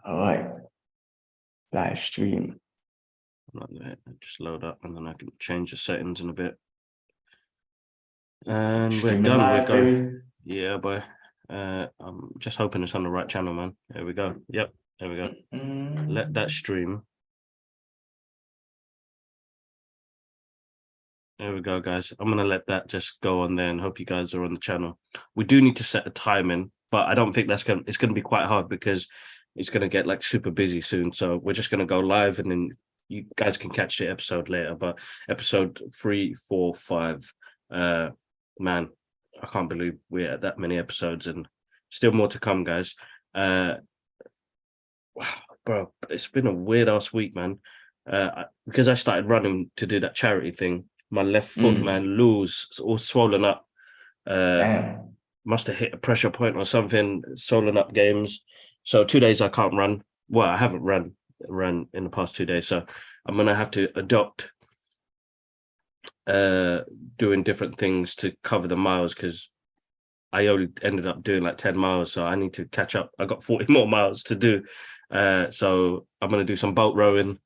All right. Live stream. Just load up and then I can change the settings in a bit. And Streaming we're done. live, We're baby. going. Yeah, boy. I'm just hoping it's on the right channel, man. There we go. Yep, there we go. Let that stream. There we go, guys. I'm gonna let that just go on there and hope you guys are on the channel. We do need to set a time in, but I don't think it's gonna be quite hard because it's gonna get like super busy soon. So we're just gonna go live and then you guys can catch the episode later. But episode 3, 4, 5, man, I can't believe we're at that many episodes and still more to come, guys. Bro, it's been a weird ass week, man. Because I started running to do that charity thing. My left foot, man, loose, all swollen up. Damn. Must have hit a pressure point or something, swollen up games. So 2 days I can't run. Well, I haven't run in the past 2 days. So I'm gonna have to adopt doing different things to cover the miles because I only ended up doing like 10 miles. So I need to catch up. I got 40 more miles to do. So I'm gonna do some boat rowing.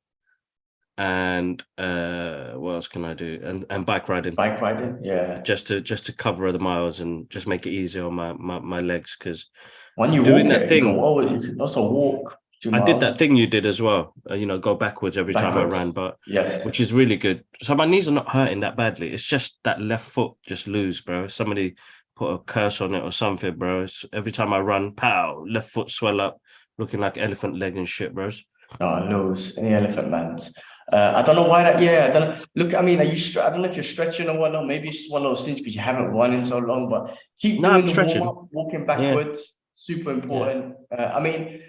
And what else can I do? And bike riding. Bike riding, yeah. Just to cover the miles and just make it easier on my legs because when you doing walk that it, thing, you can also walk 2 miles. I did that thing you did as well. Go backwards every time I ran, but yes, which is really good. So my knees are not hurting that badly. It's just that left foot just loose, bro. Somebody put a curse on it or something, bro. Every time I run, pow, left foot swell up, looking like elephant leg and shit, bros. No, loose. Any elephant man's. I don't know why that. Yeah, I don't know. Look, I mean, I don't know if you're stretching or whatnot. Maybe it's just one of those things because you haven't run in so long. But keep doing the warm up, walking backwards. Yeah. Super important. Yeah. I mean,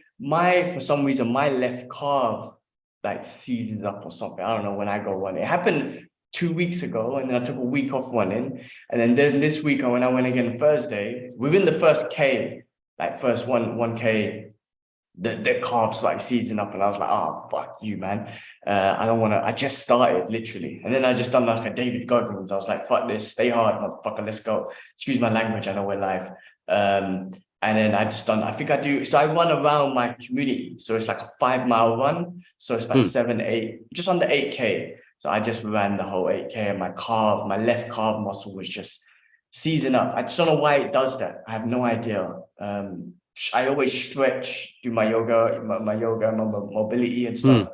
for some reason, my left calf like seizes up or something. I don't know when I go run. It happened 2 weeks ago, and then I took a week off running, and then this week when I went again Thursday, within the first K, like first 1K. The calves like seizing up, and I was like, oh, fuck you, man. I don't want to. I just started literally, and then I just done like a David Goggins. I was like, fuck this, stay hard, motherfucker, let's go. Excuse my language, I know we're live. And then I just done. I think I do. So I run around my community, so it's like a 5-mile run. So it's about 7, 8, just under 8K. So I just ran the whole 8K, and my left calf muscle was just seizing up. I just don't know why it does that. I have no idea. I always stretch, do my yoga, my mobility and stuff.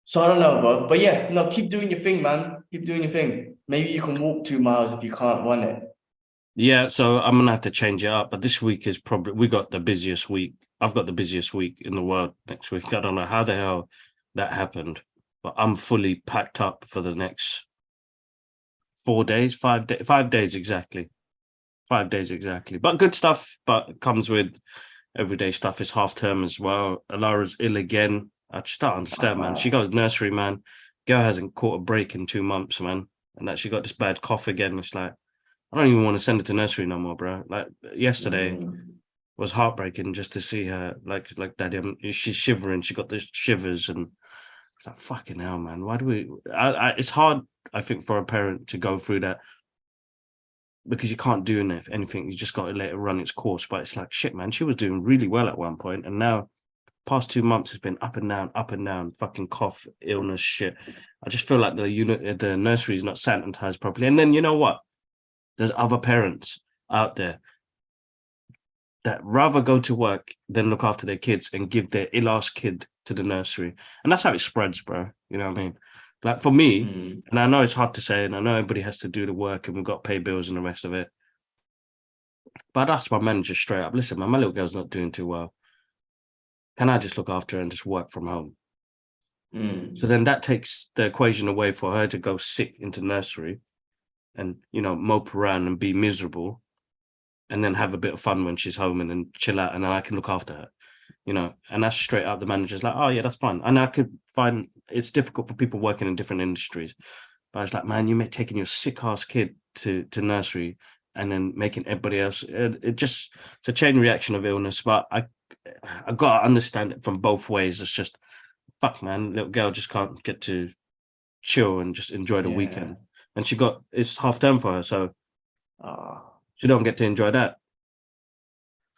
So I don't know, but yeah, no, keep doing your thing, man. Keep doing your thing. Maybe you can walk 2 miles if you can't run it. Yeah, so I'm gonna have to change it up. But this week is we got the busiest week. I've got the busiest week in the world next week. I don't know how the hell that happened, but I'm fully packed up for the next 4 days, 5 days, 5 days exactly. 5 days exactly, but good stuff. But it comes with everyday stuff. It's half term as well. Alara's ill again. I just don't understand, man. She goes nursery, man. Girl hasn't caught a break in 2 months, man, and that she got this bad cough again. It's like I don't even want to send her to nursery no more, bro. Like yesterday was heartbreaking just to see her. Like daddy, she's shivering. She got the shivers, and it's like fucking hell, man. Why do we? It's hard, I think, for a parent to go through that. Because you can't do anything, you just got to let it run its course. But it's like shit, man. She was doing really well at one point, and now past 2 months has been up and down, fucking cough, illness, shit. I just feel like the nursery is not sanitized properly. And then you know what? There's other parents out there that rather go to work than look after their kids and give their ill-ass kid to the nursery, and that's how it spreads, bro. You know what I mean? Like for me, and I know it's hard to say, and I know everybody has to do the work and we've got to pay bills and the rest of it. But I'd ask my manager straight up, listen, man, my little girl's not doing too well. Can I just look after her and just work from home? So then that takes the equation away for her to go sick into nursery and, mope around and be miserable and then have a bit of fun when she's home and then chill out and then I can look after her. And that's straight up. The manager's like, oh yeah, that's fine. And I could find it's difficult for people working in different industries. But I was like, man, you're taking your sick ass kid to nursery and then making everybody else. It's a chain reaction of illness. But I got to understand it from both ways. It's just, fuck, man, little girl just can't get to chill and just enjoy the weekend. And it's half term for her. So she don't get to enjoy that.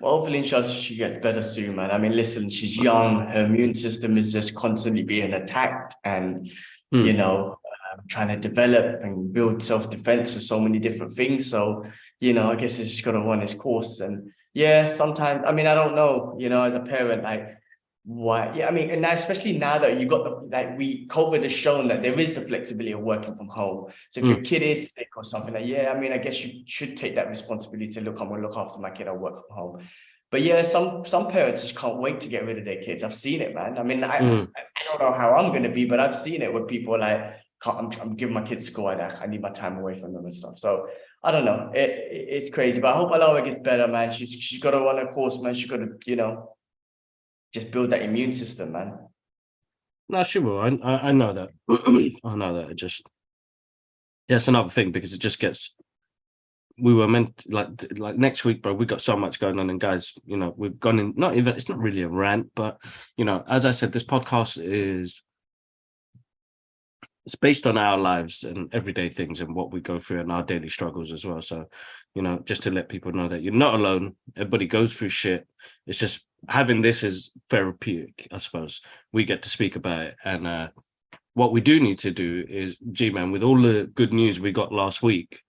Well, hopefully, inshallah, she gets better soon, man. I mean, listen, she's young. Her immune system is just constantly being attacked, and you know, trying to develop and build self-defense for so many different things. So, you know, I guess it's just got to run its course. And yeah, sometimes, I mean, I don't know, you know, as a parent, like, why? Yeah, I mean, and now, especially now that you got the COVID has shown that there is the flexibility of working from home. So if your kid is sick or something, like, yeah, I mean, I guess you should take that responsibility to look, I'm gonna look after my kid, I'll work from home. But yeah, some parents just can't wait to get rid of their kids. I've seen it, man. I mean, I don't know how I'm gonna be, but I've seen it where people are like, I'm giving my kids school, I need my time away from them and stuff. So I don't know. It's crazy, but I hope Alawa gets better, man. She's got to run a course, man. She's got to, you know, just build that immune system, man. No, she will. I know that. I know that. It just, yeah, it's another thing because it just gets. We were meant like next week, bro. We got so much going on, and guys, you know, we've gone in. Not even. It's not really a rant, but you know, as I said, this podcast is. It's based on our lives and everyday things and what we go through and our daily struggles as well. So, you know, just to let people know that you're not alone. Everybody goes through shit. It's just having this is therapeutic, I suppose. We get to speak about it. And what we do need to do is, G-Man, with all the good news we got last week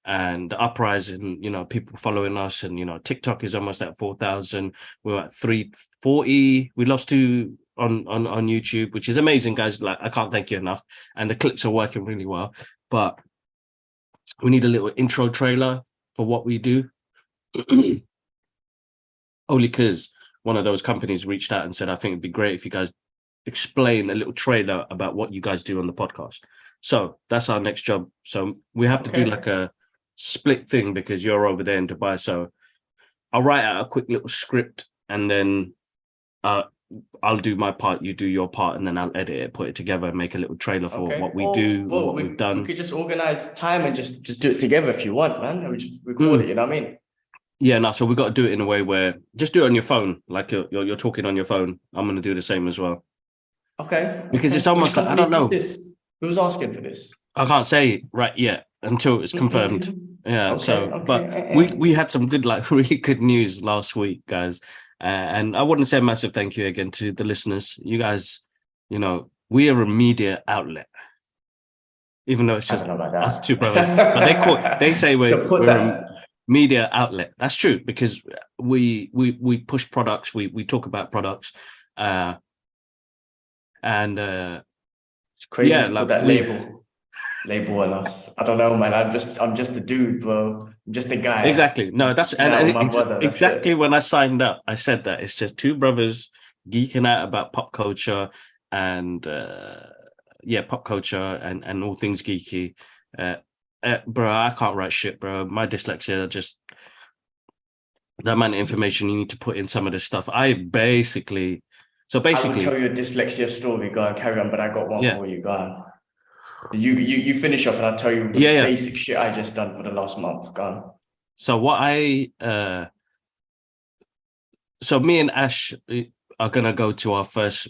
and the uprising, you know, people following us and, you know, TikTok is almost at 4,000. We're at 340. We lost 2 on YouTube, which is amazing, guys. Like, I can't thank you enough. And the clips are working really well. But we need a little intro trailer for what we do. Only because one of those companies reached out and said, I think it'd be great if you guys explain a little trailer about what you guys do on the podcast. So that's our next job. So we have to do like a split thing because you're over there in Dubai. So I'll write out a quick little script and then I'll do my part, you do your part, and then I'll edit it, put it together, and make a little trailer for what we do, what we've done. We could just organize time and just do it together if you want, man. We just record it, you know what I mean? Yeah, no, so we've got to do it in a way where just do it on your phone, like you're talking on your phone. I'm going to do the same as well. Okay. Because it's almost like, I don't know. Who's asking for this? I can't say right yet until it's confirmed. Yeah, but we had some good, like really good news last week, guys. And I wouldn't say a massive thank you again to the listeners. You guys, you know, we are a media outlet. Even though it's just us two brothers. But they say we're a media outlet. That's true because we push products, we talk about products. And it's crazy to put that label on us. I don't know, man. I'm just a dude, bro. I'm just a guy. Exactly. No, that's exactly when I signed up. I said that it's just two brothers geeking out about pop culture and pop culture and all things geeky. Bro, I can't write shit, bro. My dyslexia just the amount of information you need to put in some of this stuff. I will tell you a dyslexia story. Go on, carry on. But I got one for you. Go on. You finish off and I'll tell you the basic shit I just done for the last month. Go on. So what so me and Ash are gonna go to our first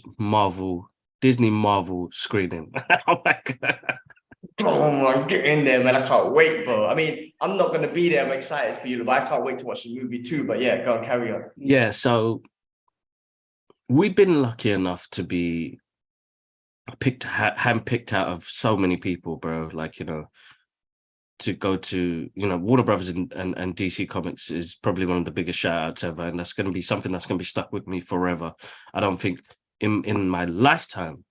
Disney Marvel screening. Oh my God. Oh my, get in there, man. I can't wait, bro. I mean, I'm not gonna be there. I'm excited for you, but I can't wait to watch the movie too. But yeah, go on, carry on. Yeah, so we've been lucky enough to be handpicked out of so many people, bro. Like, you know, to go to, you know, Warner Brothers and DC Comics is probably one of the biggest shout outs ever, and that's going to be something that's going to be stuck with me forever. I don't think in my lifetime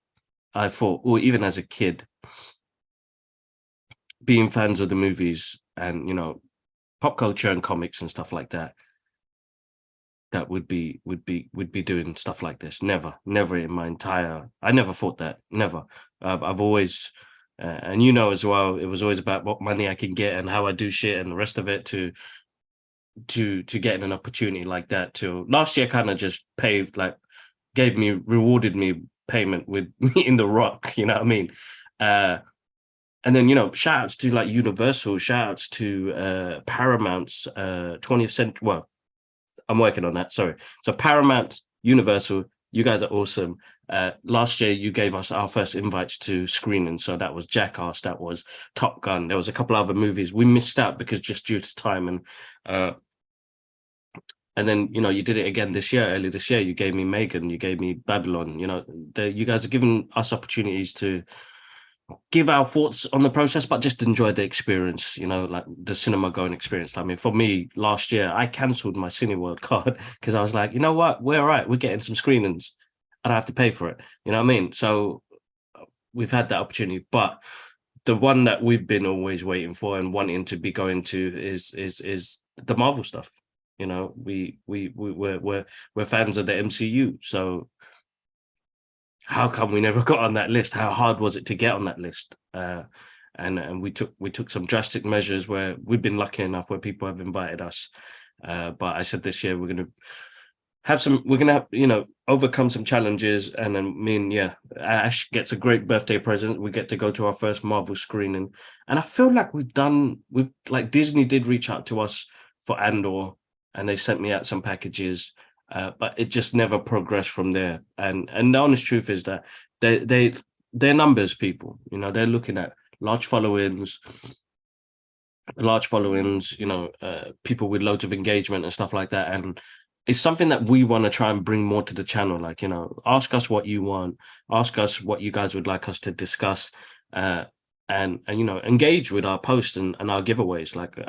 I thought, or even as a kid, being fans of the movies and, you know, pop culture and comics and stuff like that, that would be doing stuff like this. Never in my entire. I never thought that. Never. I've always, and you know as well, it was always about what money I can get and how I do shit and the rest of it to getting an opportunity like that. To last year, kind of just rewarded me payment with meeting The Rock. You know what I mean? And then, you know, shout outs to like Universal, shout outs to Paramount's 20th Century. Well, I'm working on that. Sorry. So Paramount, Universal, you guys are awesome. Last year, you gave us our first invites to screening. So that was Jackass, that was Top Gun. There was a couple other movies we missed out because just due to time. And And then, you know, you did it again this year, earlier this year. You gave me Megan, you gave me Babylon. You know, you guys are giving us opportunities to give our thoughts on the process, but just enjoy the experience, you know, like the cinema going experience. I mean, for me, last year, I cancelled my Cineworld card because I was like, you know what, we're all right. We're getting some screenings. I don't have to pay for it. You know what I mean? So we've had that opportunity, but the one that we've been always waiting for and wanting to be going to is the Marvel stuff. You know, we're fans of the MCU. So how come we never got on that list? How hard was it to get on that list? And we took some drastic measures where we've been lucky enough where people have invited us. But I said this year we're gonna have, you know, overcome some challenges. And then Ash gets a great birthday present. We get to go to our first Marvel screening. And I feel like like Disney did reach out to us for Andor, and they sent me out some packages. But it just never progressed from there. And the honest truth is that they're numbers people. You know, they're looking at large followings, you know, people with loads of engagement and stuff like that. And it's something that we want to try and bring more to the channel. Like, you know, ask us what you want, ask us what you guys would like us to discuss, and you know, engage with our posts and our giveaways. Like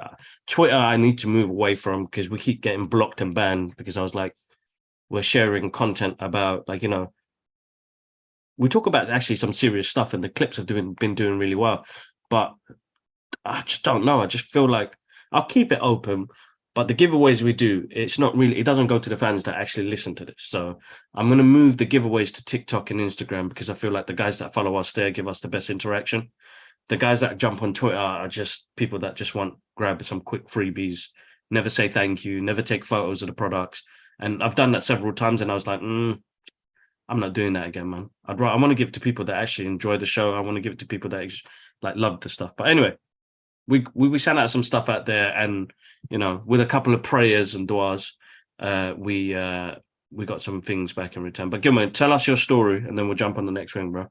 Twitter, I need to move away from because we keep getting blocked and banned because I was like, we're sharing content about, like, you know, we talk about actually some serious stuff and the clips have been doing really well, but I just don't know. I just feel like I'll keep it open, but the giveaways we do, it doesn't go to the fans that actually listen to this. So I'm going to move the giveaways to TikTok and Instagram because I feel like the guys that follow us there give us the best interaction. The guys that jump on Twitter are just people that just grab some quick freebies, never say thank you, never take photos of the products. And I've done that several times and I was like, I'm not doing that again, man. I want to give it to people that actually enjoy the show. I want to give it to people that like love the stuff. But anyway, we sent out some stuff out there, and, you know, with a couple of prayers and duas, we got some things back in return. But Gilman, tell us your story and then we'll jump on the next thing, bro.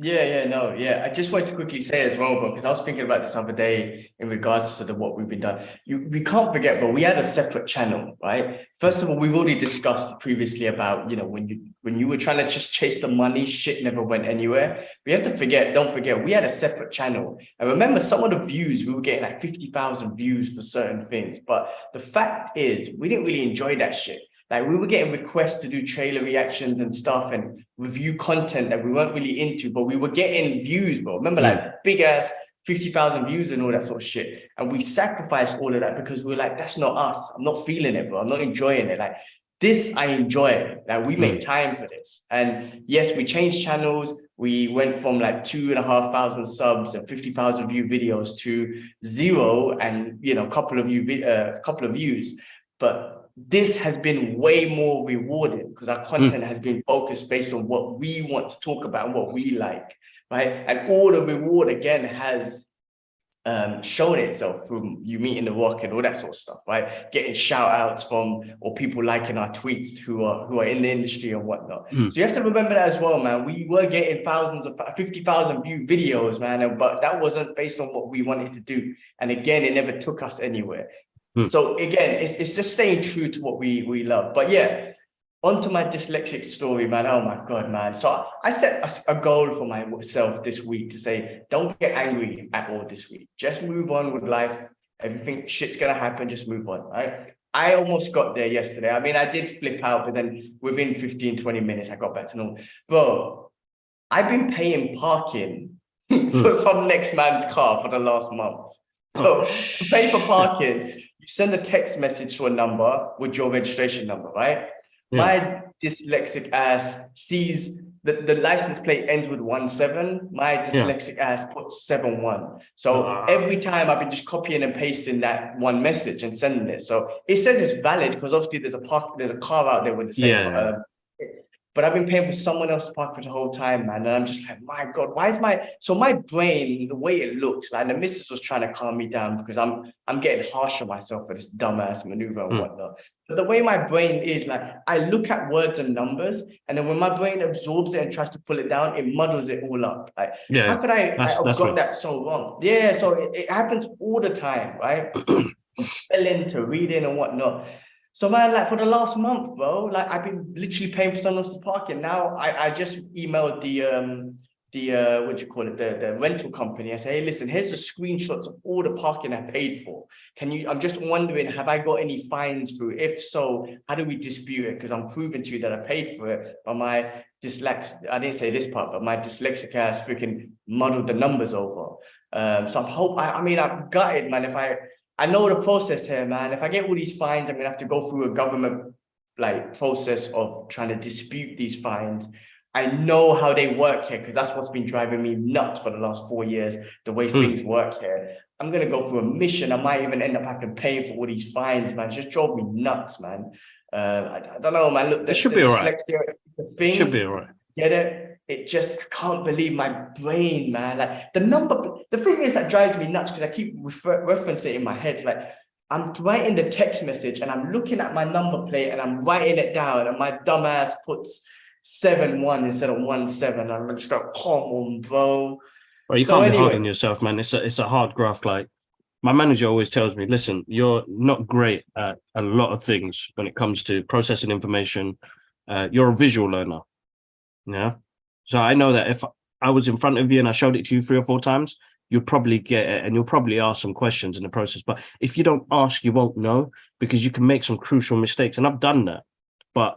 I just wanted to quickly say as well, because I was thinking about this other day in regards to what we've been done. We can't forget, but we had a separate channel, right? First of all, we've already discussed previously about, you know, when you were trying to just chase the money, shit never went anywhere. Don't forget, we had a separate channel. And remember, some of the views, we were getting like 50,000 views for certain things. But the fact is, we didn't really enjoy that shit. Like, we were getting requests to do trailer reactions and stuff and review content that we weren't really into, but we were getting views, bro. Remember, like big ass 50,000 views and all that sort of shit. And we sacrificed all of that because we were like, that's not us. I'm not feeling it, bro. I'm not enjoying it. Like, this, I enjoy. Like, we make time for this. And yes, we changed channels. We went from like 2,500 subs and 50,000 view videos to 0 and, you know, a couple of views. But this has been way more rewarding because our content has been focused based on what we want to talk about and what we like, right? And all the reward again has shown itself from you meeting The Rock and all that sort of stuff, right? Getting shout outs from, or people liking our tweets who are in the industry and whatnot. So you have to remember that as well, man. We were getting thousands of 50,000 view videos, man, but that wasn't based on what we wanted to do. And again, it never took us anywhere. So again, it's just staying true to what we love. But yeah, onto my dyslexic story, man. Oh my God, man. So I set a goal for myself this week to say, don't get angry at all this week. Just move on with life. Everything, shit's gonna happen, just move on, right? I almost got there yesterday. I mean, I did flip out, but then within 15, 20 minutes, I got back to normal. Bro, I've been paying parking for some next man's car for the last month. So to pay for parking, you send a text message to a number with your registration number, right? My dyslexic ass sees the license plate ends with 17. My dyslexic ass puts 71. So every time I've been just copying and pasting that one message and sending it. So it says it's valid because obviously there's a car out there with the same but I've been paying for someone else to park for the whole time, man. And I'm just like, my God, why is my brain, the way it looks, like the missus was trying to calm me down because I'm getting harsh on myself for this dumbass maneuver and whatnot. But the way my brain is, like, I look at words and numbers, and then when my brain absorbs it and tries to pull it down, it muddles it all up. Like, how could I have got that so wrong? Yeah, so it happens all the time, right? Spelling to reading and whatnot. So man, like for the last month, bro, like I've been literally paying for someone else's parking. Now I just emailed the what do you call it, the rental company. I say, hey, listen, here's the screenshots of all the parking I paid for. I'm just wondering, have I got any fines through? If so, how do we dispute it? Because I'm proving to you that I paid for it, but my I didn't say this part, but my dyslexic ass freaking muddled the numbers over. So I'm gutted, man. I know the process here, man. If I get all these fines, I'm gonna have to go through a government like process of trying to dispute these fines. I know how they work here because that's what's been driving me nuts for the last 4 years, the way things work here. I'm gonna go through a mission. I might even end up having to pay for all these fines, man. It just drove me nuts, man. I don't know, man. Look, it should be all right. The thing, should be all right. Get it? It just, I can't believe my brain, man. Like the thing is that drives me nuts because I keep referencing it in my head. Like I'm writing the text message and I'm looking at my number plate and I'm writing it down and my dumb ass puts 7-1 instead of 1-7. I'm just like, come on, bro. Well, you can't be hard on yourself, man. It's a hard graft. Like my manager always tells me, listen, you're not great at a lot of things when it comes to processing information. You're a visual learner. Yeah. So I know that if I was in front of you and I showed it to you 3 or 4 times, you'll probably get it and you'll probably ask some questions in the process. But if you don't ask, you won't know because you can make some crucial mistakes. And I've done that. But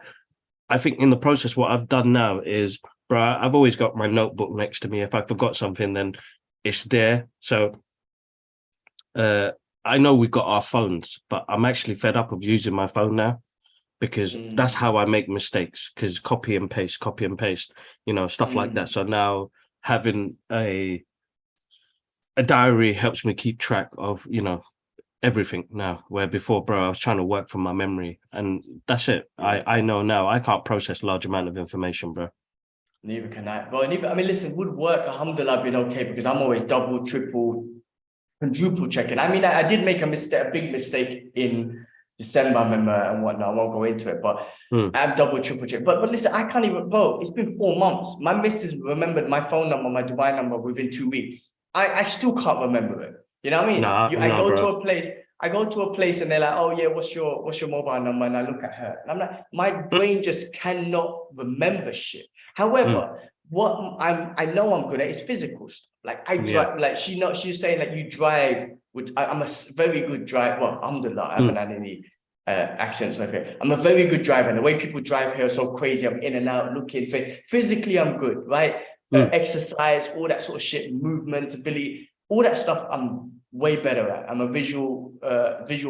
I think in the process, what I've done now is, bro, I've always got my notebook next to me. If I forgot something, then it's there. So I know we've got our phones, but I'm actually fed up of using my phone now. Because that's how I make mistakes, because copy and paste, stuff like that. So now having a diary helps me keep track of, everything now, where before, bro, I was trying to work from my memory and that's it. I know now I can't process large amount of information, bro. Neither can I. But listen, would work, alhamdulillah, been okay because I'm always double, triple, quadruple checking. I did make a big mistake in December, I remember, and whatnot. I won't go into it, but I'm double, triple check. But listen, I can't even vote. It's been 4 months. My missus remembered my phone number, my Dubai number within 2 weeks. I still can't remember it. You know what I mean? I go to a place and they're like, oh yeah, what's your mobile number? And I look at her and I'm like, my brain just cannot remember shit. However, what I know I'm good at is physical stuff. Like I drive, like she's saying that you drive, which I'm a very good driver. Well, alhamdulillah, I haven't had any accidents like that. I'm a very good driver. And the way people drive here is so crazy. I'm in and out looking for physically, I'm good, right? Exercise, all that sort of shit, movement, ability, all that stuff I'm way better at. I'm a visual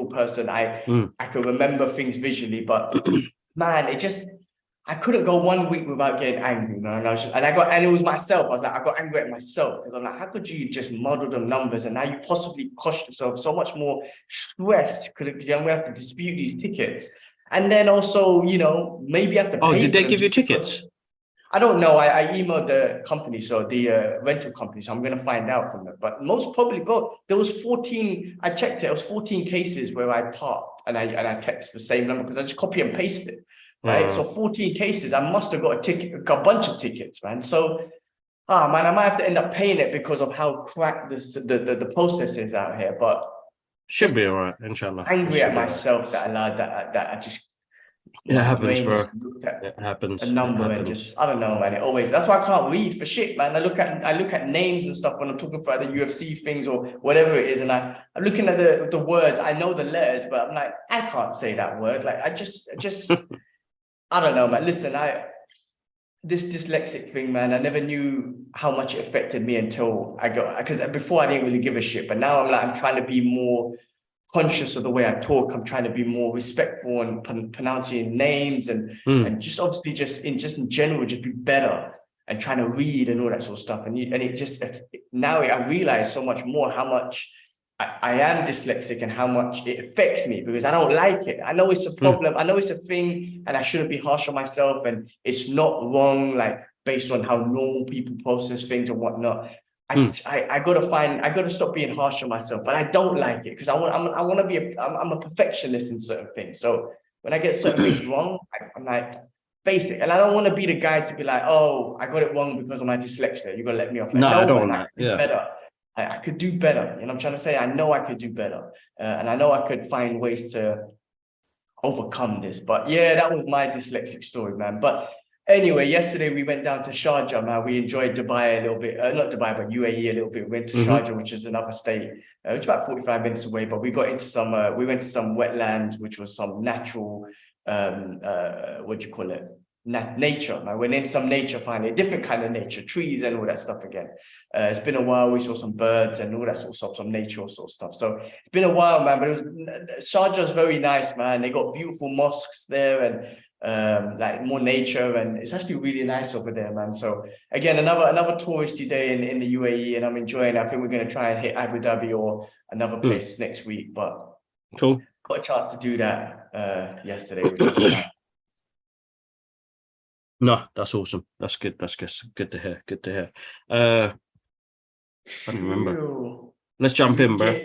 person. I can remember things visually, but man, I couldn't go 1 week without getting angry, man. And it was myself. I was like, I got angry at myself because I'm like, how could you just model the numbers and now you possibly cost yourself so much more stress because you're gonna have to dispute these tickets, and then also, maybe have to. Oh, did they give you tickets? I don't know. I emailed the company, so the rental company. So I'm gonna find out from them. But most probably, bro, there was 14. I checked it. It was 14 cases where I parked and I text the same number because I just copy and paste it. Right, so 14 cases. I must have got a bunch of tickets, man. So, man, I might have to end up paying it because of how cracked the process is out here. But should be all right, inshallah. Angry at myself that I allowed that I just. It happens, bro. It happens. A number and just, I don't know, man. That's why I can't read for shit, man. I look at names and stuff when I'm talking about the UFC things or whatever it is, and I'm looking at the words. I know the letters, but I'm like, I can't say that word. Like I just. I don't know, man. Listen, this dyslexic thing, man, I never knew how much it affected me until because before I didn't really give a shit, but now I'm trying to be more conscious of the way I talk. I'm trying to be more respectful and pronouncing names and just obviously just in general, just be better and trying to read and all that sort of stuff. And it just, now I realize so much more how much I am dyslexic and how much it affects me because I don't like it. I know it's a problem. I know it's a thing and I shouldn't be harsh on myself and it's not wrong, like based on how normal people process things and whatnot. I gotta stop being harsh on myself, but I don't like it because I'm a perfectionist in certain things. So when I get certain things wrong, I'm like, basic. And I don't want to be the guy to be like, oh, I got it wrong because of my dyslexia. You're gonna let me off. Like, no, I don't want that. Yeah. Better. I could do better. You know, I'm trying to say, I know I could do better. And I know I could find ways to overcome this. But yeah, that was my dyslexic story, man. But anyway, yesterday we went down to Sharjah, man. We enjoyed Dubai a little bit, not Dubai, but UAE a little bit. We went to Sharjah, which is another state. It's about 45 minutes away, but we got into some, we went to some wetlands, which was some natural, what do you call it? Nature, man. We're in some nature finally, a different kind of nature, trees and all that stuff again. It's been a while. We saw some birds and all that sort of stuff, some nature sort of stuff. So it's been a while, man. But Sharjah is very nice, man. They got beautiful mosques there and like more nature, and it's actually really nice over there, man. So again, another touristy day in the UAE, and I'm enjoying it. I think we're going to try and hit Abu Dhabi or another place next week, but cool. Got a chance to do that yesterday, which was nice. No, that's awesome. That's good. That's good to hear. Good to hear. I don't remember. Let's jump in, bro.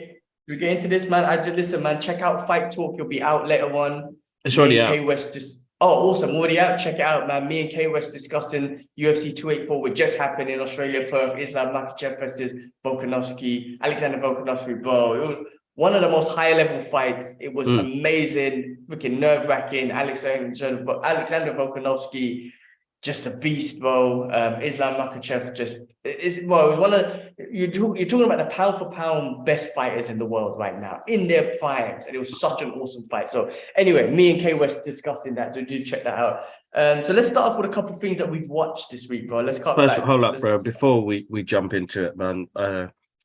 We get into this, man. Listen, man. Check out Fight Talk. You'll be out later on. It's already out. Awesome. Already out. Check it out, man. Me and K West discussing UFC 284, which just happened in Australia, Perth. Islam Makhachev versus Volkanovski. Alexander Volkanovski, bro. It was one of the most high-level fights. It was amazing, freaking nerve-wracking. Alexander Volkanovski, just a beast, bro. Islam Makhachev it was one of you're talking about the pound for pound best fighters in the world right now, in their primes, and it was such an awesome fight. So anyway, me and K West discussing that, so do check that out. So let's start off with a couple of things that we've watched this week, bro. Let's cut first. Hold up, bro. Before we jump into it, man.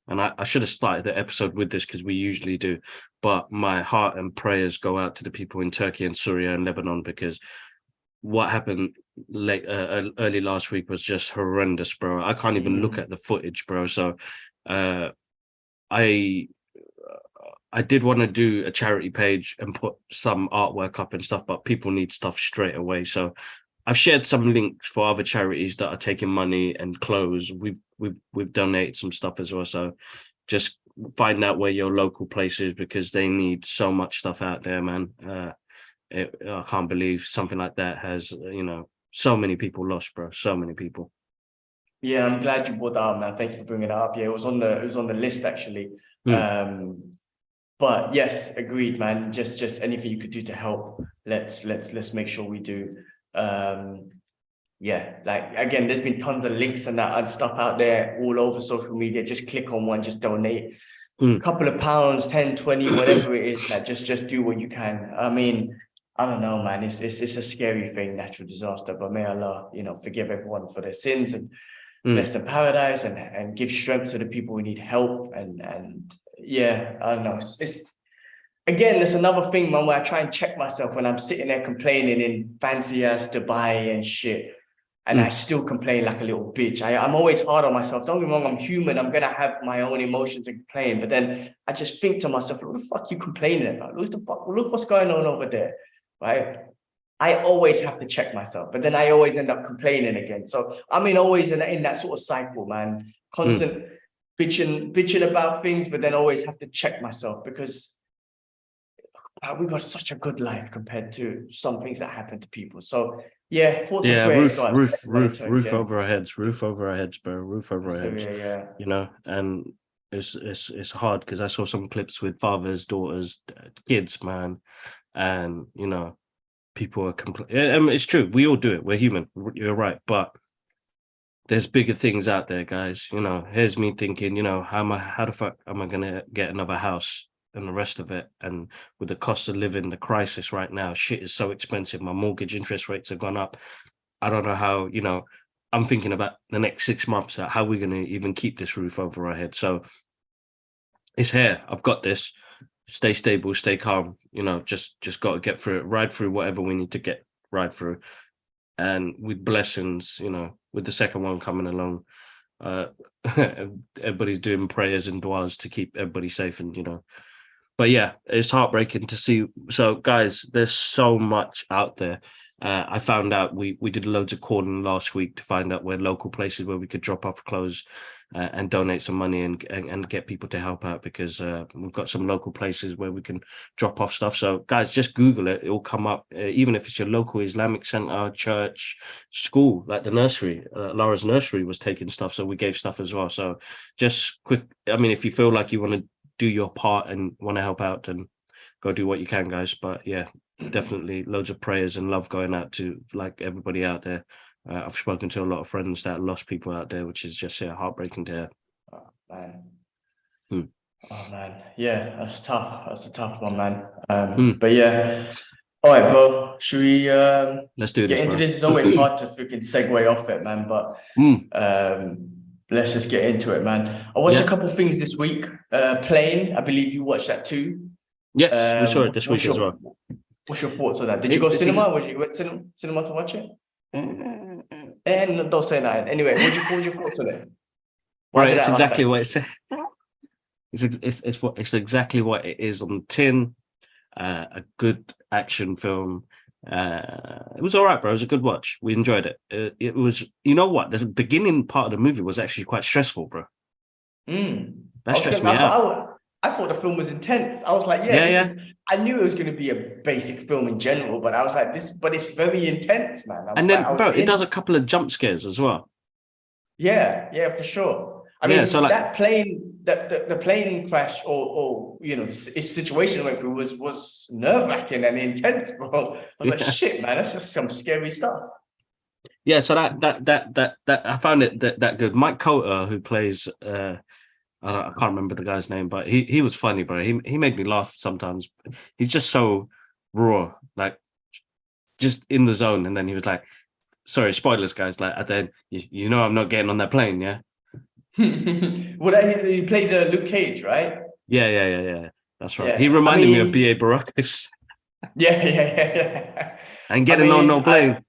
And I should have started the episode with this because we usually do, but my heart and prayers go out to the people in Turkey and Syria and Lebanon, because what happened early last week was just horrendous, bro. I can't even look at the footage, bro. So I did want to do a charity page and put some artwork up and stuff, but people need stuff straight away. So I've shared some links for other charities that are taking money and clothes. We've donated some stuff as well. So just find out where your local place is, because they need so much stuff out there, man. I can't believe something like that has, so many people lost, bro. So many people. Yeah, I'm glad you brought that up, man. Thank you for bringing it up. Yeah, it was on the list actually. But yes, agreed, man. Just anything you could do to help. Let's make sure we do. Yeah, like again, there's been tons of links and that and stuff out there all over social media. Just click on one, just donate a couple of pounds, 10, 20, whatever it is. Like just do what you can. I mean, I don't know, man. It's a scary thing, natural disaster. But may Allah, forgive everyone for their sins and bless the paradise and give strength to the people who need help. And yeah, I don't know. It's again, there's another thing, man, where I try and check myself when I'm sitting there complaining in fancy ass Dubai and shit. And I still complain like a little bitch. I'm always hard on myself. Don't get me wrong, I'm human. I'm gonna have my own emotions and complain. But then I just think to myself, what the fuck you complaining about? Look what's going on over there, right? I always have to check myself, but then I always end up complaining again. So always in that sort of cycle, man. Constant bitching about things, but then always have to check myself, because we've got such a good life compared to some things that happen to people. So yeah, roof over our heads, bro. Roof over our heads. Yeah. And it's hard because I saw some clips with fathers, daughters, kids, man, and people are complaining. It's true, we all do it. We're human. You're right, but there's bigger things out there, guys. Here's me thinking, how the fuck am I gonna get another house and the rest of it? And with the cost of living, the crisis right now, shit is so expensive. My mortgage interest rates have gone up. I don't know how, I'm thinking about the next 6 months, how we're going to even keep this roof over our head. So it's here. I've got this. Stay stable, stay calm, just got to get through it, ride through whatever we need to ride through. And with blessings, with the second one coming along, everybody's doing prayers and duas to keep everybody safe, and but yeah, it's heartbreaking to see. So guys, there's so much out there. I found out we did loads of calling last week to find out where local places where we could drop off clothes and donate some money and get people to help out, because we've got some local places where we can drop off stuff. So guys, just Google it. It will come up, even if it's your local Islamic center, church, school, like the nursery. Laura's nursery was taking stuff, so we gave stuff as well. So just quick, if you feel like you want to do your part and want to help out, and go do what you can, guys. But yeah, definitely loads of prayers and love going out to like everybody out there. I've spoken to a lot of friends that lost people out there, which is just heartbreaking to hear. Oh, man. Hmm. Oh man, yeah, that's tough. That's a tough one, man. Hmm. But yeah. All right, bro. Should we Let's do get this, into bro. this? It's always hard to freaking segue off it, man. But let's just get into it, man. I watched a couple things this week. Plane, I believe you watched that too. Yes, we saw it this week as well. What's your thoughts on that? Did you go cinema? Was you went cinema to watch it? And don't say that. Anyway, what was your thoughts on it? Right, it's exactly what it said. It's exactly what it is on the tin. A good action film. It was all right, bro. It was a good watch. We enjoyed it. It was, you know what? The beginning part of the movie was actually quite stressful, bro. That stressed me out. I thought the film was intense. I was like, I knew it was going to be a basic film in general, but I was like, but it's very intense, man. And then, bro, it does a couple of jump scares as well. Yeah, for sure. I mean, so like, that plane, the plane crash or its situation I went through was nerve-wracking and intense, bro. I was like, shit, man, that's just some scary stuff. Yeah, so that I found it that good. Mike Coulter, who plays I can't remember the guy's name, but he was funny, bro. He made me laugh sometimes. He's just so raw, like just in the zone. And then he was like, sorry, spoilers, guys. Like at the end, you know I'm not getting on that plane, yeah? Well, he played Luke Cage, right? Yeah. That's right. Yeah. He reminded me of B.A. Baracus. Yeah. And getting on no plane.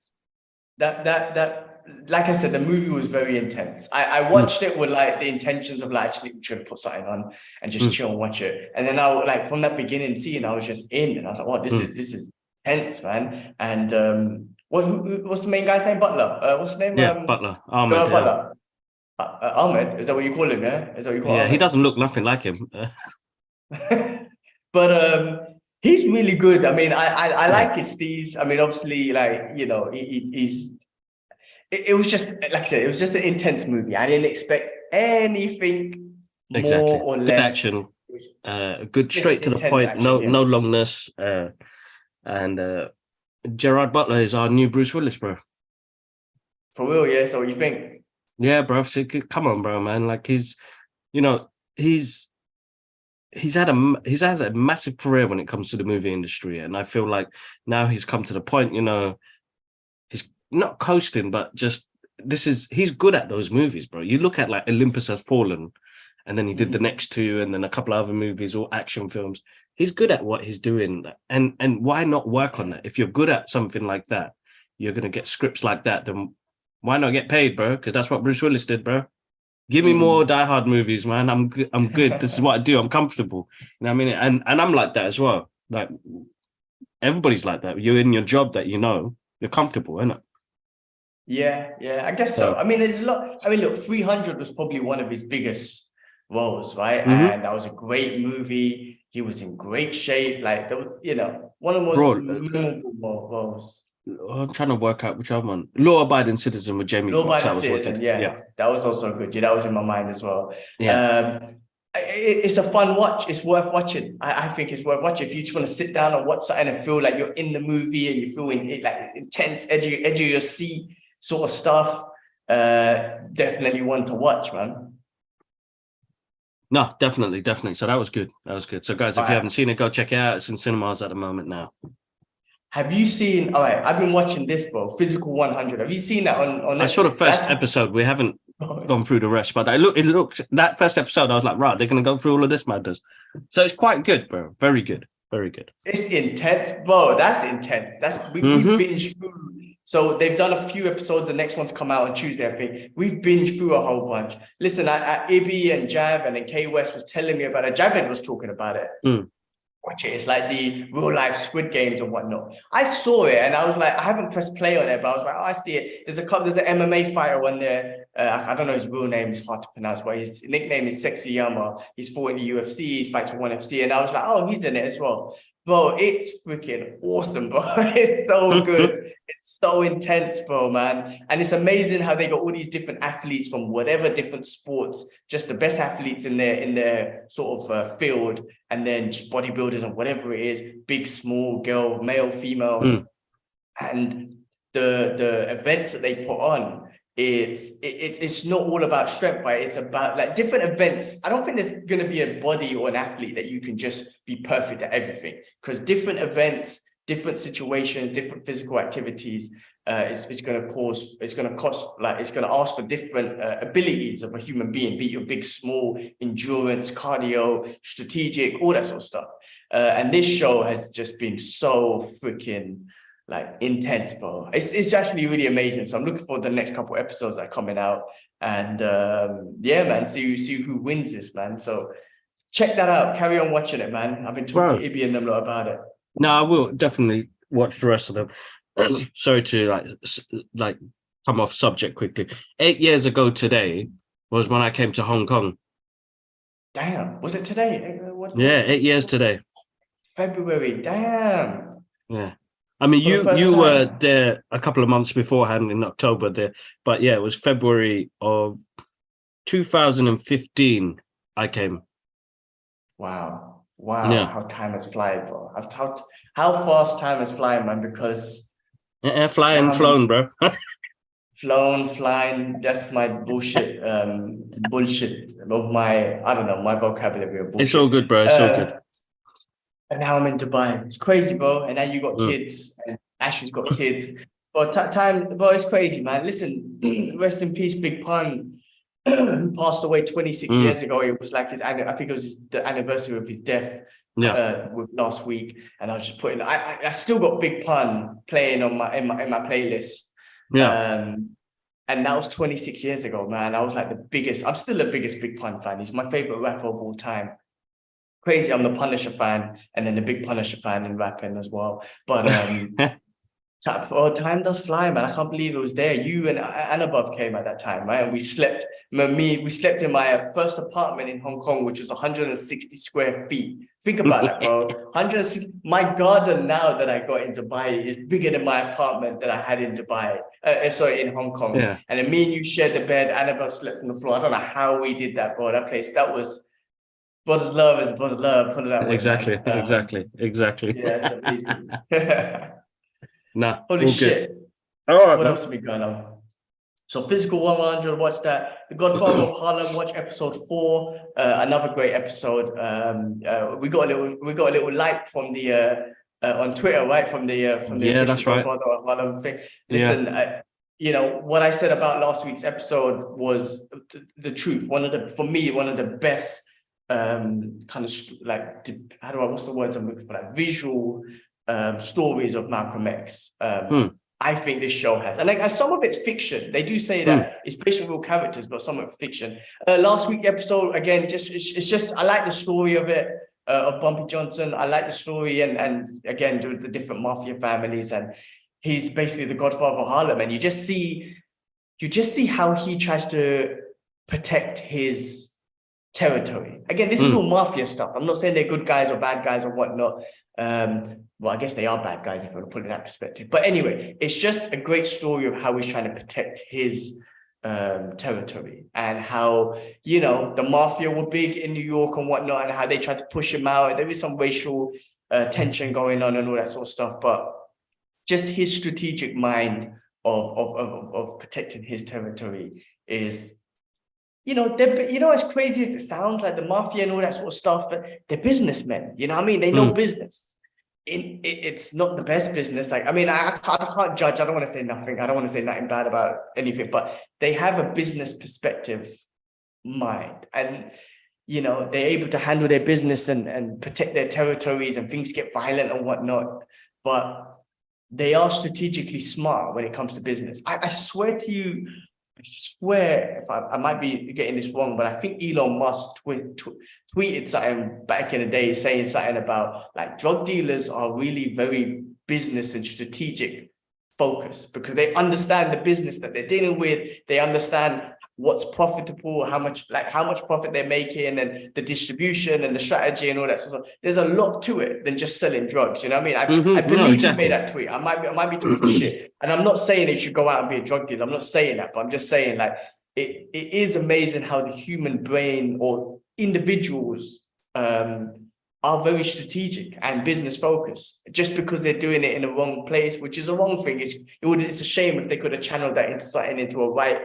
That like I said, the movie was very intense. I watched it with like the intentions of like actually trying to put something on and just chill and watch it. And then I like from that beginning scene, I was just in, and I was like, "Oh, this is intense, man." And what's the main guy's name? Butler. What's his name? Yeah, Butler. Ahmed. Butler. Ahmed. Is that what you call him? Yeah. Is that what you call him? Yeah, he doesn't look nothing like him. But he's really good. I mean, I like his steez. I mean, obviously, like he's. It was just like I said, it was just an intense movie. I didn't expect anything more or less. Good action, good straight to the point. Action, no longness. And Gerard Butler is our new Bruce Willis, bro. For real, yeah. So what you think? Yeah, bro. So, come on, bro, man. Like he's had a massive career when it comes to the movie industry, and I feel like now he's come to the point. He's not coasting, but just he's good at those movies, bro. You look at like Olympus Has Fallen, and then he did the next two, and then a couple of other movies, all action films. He's good at what he's doing, and why not work on that? If you're good at something like that, you're gonna get scripts like that. Then why not get paid, bro? Because that's what Bruce Willis did, bro. Give me more Die Hard movies, man. I'm good. This is what I do. I'm comfortable. You know what I mean? And I'm like that as well. Like everybody's like that. You're in your job that you're comfortable, isn't it? Yeah, I guess so. I mean, there's a lot. I mean, look, 300 was probably one of his biggest roles, right? And that was a great movie. He was in great shape. Like, one of the most memorable roles. I'm trying to work out which other one. Law-abiding citizen with Jamie Foxx. Law-abiding citizen, yeah, that was also good. Yeah, that was in my mind as well. Yeah. It's a fun watch. It's worth watching. I think it's worth watching. If you just want to sit down and watch something and feel like you're in the movie and you feel like intense, edge of your seat sort of stuff, definitely one to watch, man. No, definitely. So that was good. So guys, if you haven't seen it, go check it out. It's in cinemas at the moment now. Have you seen? All right, I've been watching this, bro. Physical 100. Have you seen that on Netflix? I saw the first episode. We haven't gone through the rest, but it looked that first episode. I was like, right, they're gonna go through all of this madness. So it's quite good, bro. Very good. It's intense, bro. That's intense. We binged through. So they've done a few episodes. The next one's come out on Tuesday, I think. We've binged through a whole bunch. Listen, Ibby and Jav and then K West was telling me about it. Javed was talking about it. Watch it. It's like the real life Squid Games and whatnot. I saw it and I was like, I haven't pressed play on it, but I was like, oh, I see it. There's an MMA fighter on there. I don't know his real name. It's hard to pronounce, but his nickname is Sexy Yama. He's fought in the UFC. He fights for ONE FC. And I was like, oh, he's in it as well. Bro, it's freaking awesome, bro. It's so good. It's so intense, bro, man. And it's amazing how they got all these different athletes from whatever different sports, just the best athletes in their sort of field, and then just bodybuilders and whatever it is, big, small, girl, male, female. And the events that they put on, it's not all about strength, right? It's about like different events. I don't think there's going to be a body or an athlete that you can just be perfect at everything, because different events, different situations, different physical activities, it's going to ask for different abilities of a human being, be it big, small, endurance, cardio, strategic, all that sort of stuff. And this show has just been so freaking like intense, bro. It's actually really amazing. So I'm looking for the next couple of episodes that are coming out, and yeah, man, see who wins this, man. So check that out. Carry on watching it, man. I've been talking to Ibby and them lot about it. No, I will definitely watch the rest of them. Sorry to like come off subject quickly. 8 years ago today was when I came to Hong Kong. Damn, was it today? Yeah, 8 years today. February. Damn. Yeah. I mean, you were there a couple of months beforehand in October there, but yeah, it was February of 2015 I came. Wow. Yeah. How time has flown, bro. How fast time has flown, man, because flown, bro. flying, that's my bullshit of my, I don't know, my vocabulary of bullshit. It's all good, bro. It's all good. And now I'm in Dubai. It's crazy, bro. And now you got kids, and Ashley's got kids. But time, bro, it's crazy, man. Listen, rest in peace, Big Pun, who passed away 26 years ago. It was like I think it was the anniversary of his death. With last week, and I was just putting. I still got Big Pun playing on in my playlist. And that was 26 years ago, man. I was like the biggest. I'm still the biggest Big Pun fan. He's my favorite rapper of all time. Crazy, I'm the Punisher fan, and then the big Punisher fan in rapping as well. But time does fly, man. I can't believe it was there. You and Annabove came at that time, right? And we slept in my first apartment in Hong Kong, which was 160 square feet. Think about that, bro. 160. My garden now that I got in Dubai is bigger than my apartment that I had in Dubai. In Hong Kong. Yeah. And then me and you shared the bed. Annabelle slept on the floor. I don't know how we did that, bro. That place, that was. Brother's love is brother's love. Put it that way. Exactly. Yeah, it's amazing. Nah. Holy shit. Good. All right. What else have we got on? So Physical 100, watch that. The Godfather of Harlem, watch episode 4. Another great episode. We got a little like from the on Twitter, right? From the that's right. Godfather of Harlem thing. Listen, you know what I said about last week's episode was the truth. For me, one of the best. Kind of like what's the words I'm looking for, like visual stories of Malcolm X. I think this show has, and like some of it's fiction. They do say that it's based on real characters, but some of it's fiction. Last week's episode, again, it's just I like the story of it, of Bumpy Johnson. I like the story, and again the different mafia families, and he's basically the Godfather of Harlem, and you just see how he tries to protect his territory. Again, this is all mafia stuff. I'm not saying they're good guys or bad guys or whatnot. Well, I guess they are bad guys if you want to put it in that perspective. But anyway, it's just a great story of how he's trying to protect his territory, and how, you know, the mafia were big in New York and whatnot, and how they tried to push him out. There is some racial tension going on and all that sort of stuff, but just his strategic mind of protecting his territory is, you know, as crazy as it sounds, like the mafia and all that sort of stuff, they're businessmen. You know what I mean? They know business. It's not the best business. Like, I mean, I can't judge. I don't want to say nothing. I don't want to say nothing bad about anything, but they have a business perspective mind. And, you know, they're able to handle their business and protect their territories, and things get violent and whatnot. But they are strategically smart when it comes to business. I swear to you, if I might be getting this wrong, but I think Elon Musk tweeted something back in the day, saying something about like drug dealers are really very business and strategic focused, because they understand the business that they're dealing with. They understand what's profitable, how much profit they're making, and the distribution and the strategy and all that sort of stuff. There's a lot to it than just selling drugs. You know what I mean? I believe you made that tweet. I might be talking shit, and I'm not saying they should go out and be a drug dealer. I'm not saying that, but I'm just saying like it is amazing how the human brain or individuals are very strategic and business focused. Just because they're doing it in the wrong place, which is a wrong thing, it's a shame if they could have channeled that into something, into a right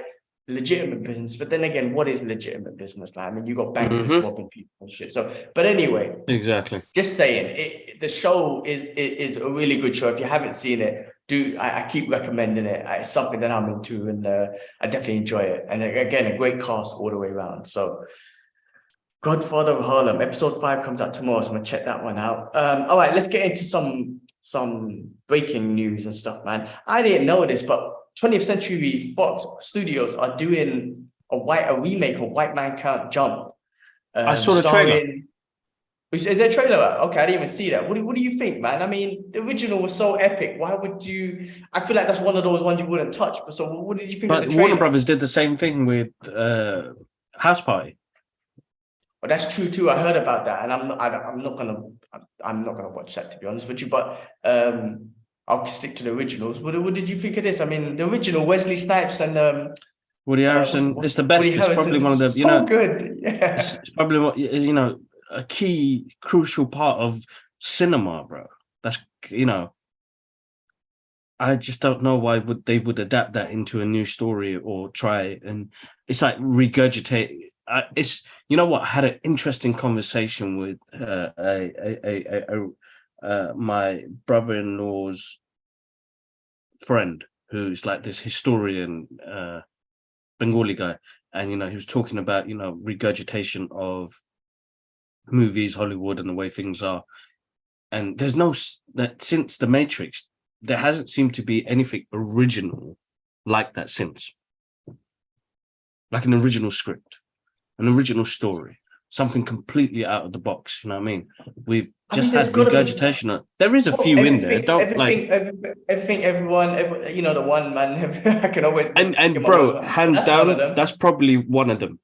legitimate business. But then again, what is legitimate business? Like, I mean, you got bankers robbing people and shit. So, but anyway, exactly. Just saying, the show is a really good show. If you haven't seen it, I keep recommending it. It's something that I'm into, and I definitely enjoy it. And again, a great cast all the way around. So, Godfather of Harlem, episode 5 comes out tomorrow, so I'm gonna check that one out. All right, let's get into some breaking news and stuff, man. I didn't know this, but 20th Century Fox Studios are doing a remake of White Man Can't Jump. I saw the trailer. Is there a trailer out? Okay, I didn't even see that. What do you think, man? I mean, the original was so epic. Why would you? I feel like that's one of those ones you wouldn't touch. But so, what did you think? But of the Warner Brothers did the same thing with House Party. Well, that's true too. I heard about that, and I'm not gonna watch that, to be honest with you. But I'll stick to the originals. What did you think of this? I mean, the original Wesley Snipes and Woody Harrelson. It's the best. It's probably one of the good. Yeah. It's probably what a key crucial part of cinema, bro. That's I just don't know why they would adapt that into a new story or try, and it's like regurgitate. It's what, I had an interesting conversation with my brother-in-law's friend, who's like this historian, Bengali guy, and he was talking about regurgitation of movies, Hollywood, and the way things are. And there's that since The Matrix, there hasn't seemed to be anything original like that since, like an original script, an original story, something completely out of the box. You know what I mean? We've just had regurgitation. There is a few in there. Everyone, the one man. I can always and bro, hands down, that's probably one of them.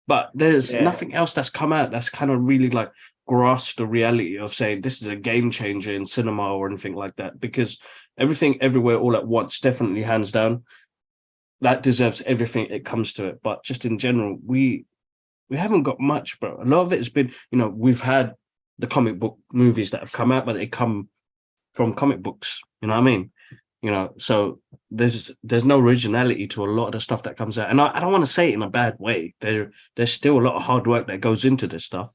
But there's nothing else that's come out that's kind of really like grasped the reality of saying this is a game changer in cinema or anything like that. Because Everything Everywhere All at Once, definitely hands down, that deserves everything it comes to it. But just in general, we haven't got much, bro. A lot of it has been, we've had the comic book movies that have come out, but they come from comic books. You know what I mean? So there's no originality to a lot of the stuff that comes out. And I don't want to say it in a bad way. There's still a lot of hard work that goes into this stuff.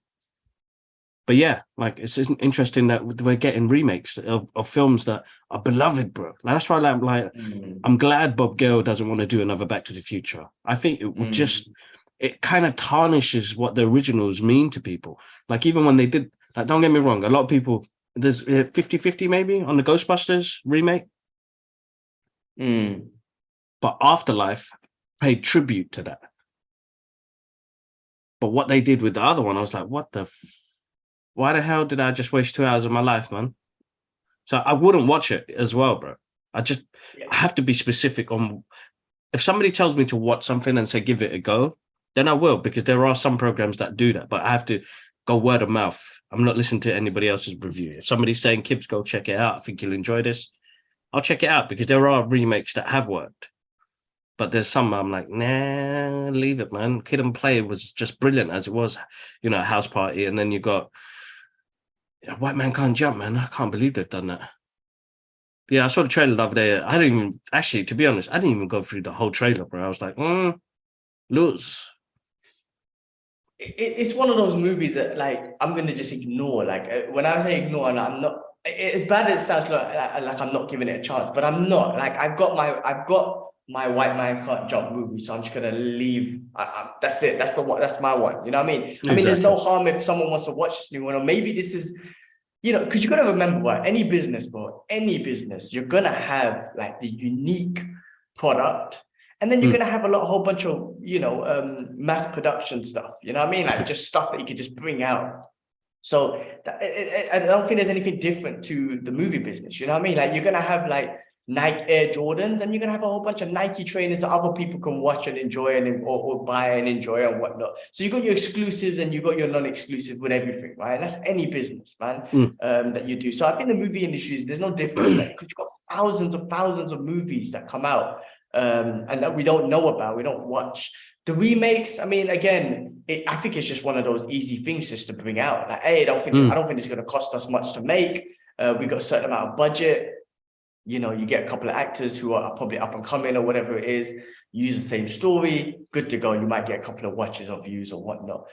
But yeah, like, it's interesting that we're getting remakes of films that are beloved, bro. Like, that's why I'm glad Bob Gale doesn't want to do another Back to the Future. I think it would it kind of tarnishes what the originals mean to people. Like, even when they did, like, don't get me wrong, a lot of people, there's 50-50 maybe on the Ghostbusters remake. But Afterlife paid tribute to that. But what they did with the other one, I was like, why the hell did I just waste 2 hours of my life, man? So I wouldn't watch it as well, bro. I have to be specific on, if somebody tells me to watch something and say, give it a go, then I will, because there are some programs that do that, but I have to go word of mouth. I'm not listening to anybody else's review. If somebody's saying, Kibbs, go check it out, I think you'll enjoy this, I'll check it out, because there are remakes that have worked. But there's some I'm like, nah, leave it, man. Kid and Play was just brilliant as it was, House Party. And then you got White Man Can't Jump, man. I can't believe they've done that. Yeah, I saw the trailer the other day. I didn't even, actually, to be honest, I didn't even go through the whole trailer, bro. I was like, lose. It's one of those movies that, like, I'm going to just ignore. Like, when I say ignore, and I'm not, as bad as it sounds, like I'm not giving it a chance, but I'm not. Like, I've got my White Man Can't Jump movie, so I'm just gonna leave. That's it. That's my one. You know what I mean? Exactly. I mean, there's no harm if someone wants to watch this new one, or maybe this is, because you gotta remember, what any business, you're gonna have like the unique product, and then you're gonna have a whole bunch of mass production stuff. You know what I mean? Like, just stuff that you could just bring out. So I don't think there's anything different to the movie business. You know what I mean? Like, you're gonna have like Nike Air Jordans, and you're gonna have a whole bunch of Nike trainers that other people can watch and enjoy and or buy and enjoy and whatnot. So you got your exclusives and you got your non-exclusive with everything, right? And that's any business, man, that you do. So I think the movie industry, there's no difference, like, because you've got thousands of movies that come out and that we don't know about, we don't watch. The remakes, I mean, again, I think it's just one of those easy things just to bring out. Like, hey, I don't think it's going to cost us much to make. We got a certain amount of budget. You know, you get a couple of actors who are probably up and coming or whatever it is, use the same story, good to go. You might get a couple of watches or views or whatnot.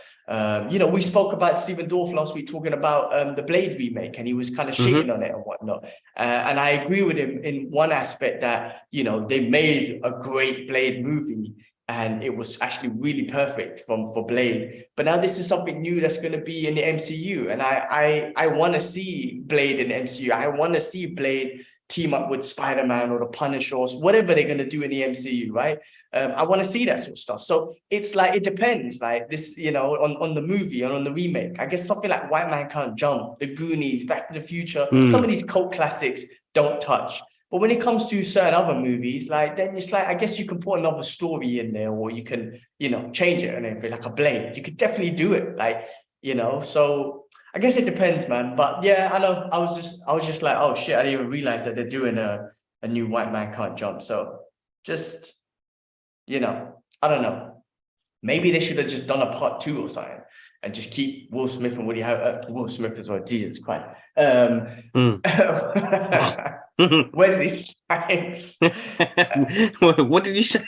You know, we spoke about Stephen Dorff last week talking about the Blade remake, and he was kind of shitting on it and whatnot. And I agree with him in one aspect that, you know, they made a great Blade movie and it was actually really perfect for Blade. But now this is something new that's going to be in the MCU. And I want to see Blade in the MCU. I want to see Blade team up with Spider-Man or the Punisher or whatever they're going to do in the MCU, right? I want to see that sort of stuff. So it's like, it depends, like this, you know, on the movie and on the remake. I guess something like White Man Can't Jump, The Goonies, Back to the Future, some of these cult classics don't touch. But when it comes to certain other movies, like, then it's like, I guess you can put another story in there, or you can, you know, change it and everything, like a Blade. You could definitely do it, like, you know, so I guess it depends, man. But yeah, I know, I was just like, oh shit, I didn't even realize that they're doing a new White Man Can't Jump. So just, you know, I don't know. Maybe they should have just done a part 2 or something and just keep Will Smith and Woody Harrelson, Will Smith as well, Jesus Christ. Wesley Snipes. What did you say?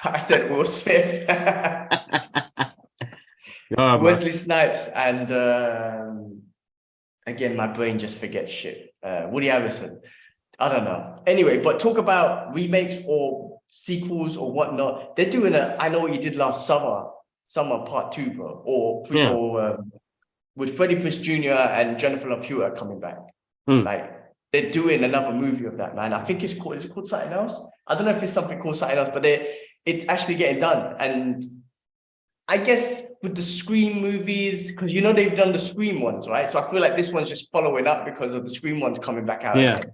I said Will Smith. Wesley Snipes and again, my brain just forgets shit. Woody Harrelson. I don't know. Anyway, but talk about remakes or sequels or whatnot. They're doing I Know What You Did Last Summer part 2, bro. Or with Freddie Prinze Jr. and Jennifer Love Hewitt coming back. Like, they're doing another movie of that, man. I think is it called something else? I don't know if it's something called something else, but it's actually getting done. And I guess with the Scream movies, because you know they've done the Scream ones, right? So I feel like this one's just following up because of the Scream ones coming back out again.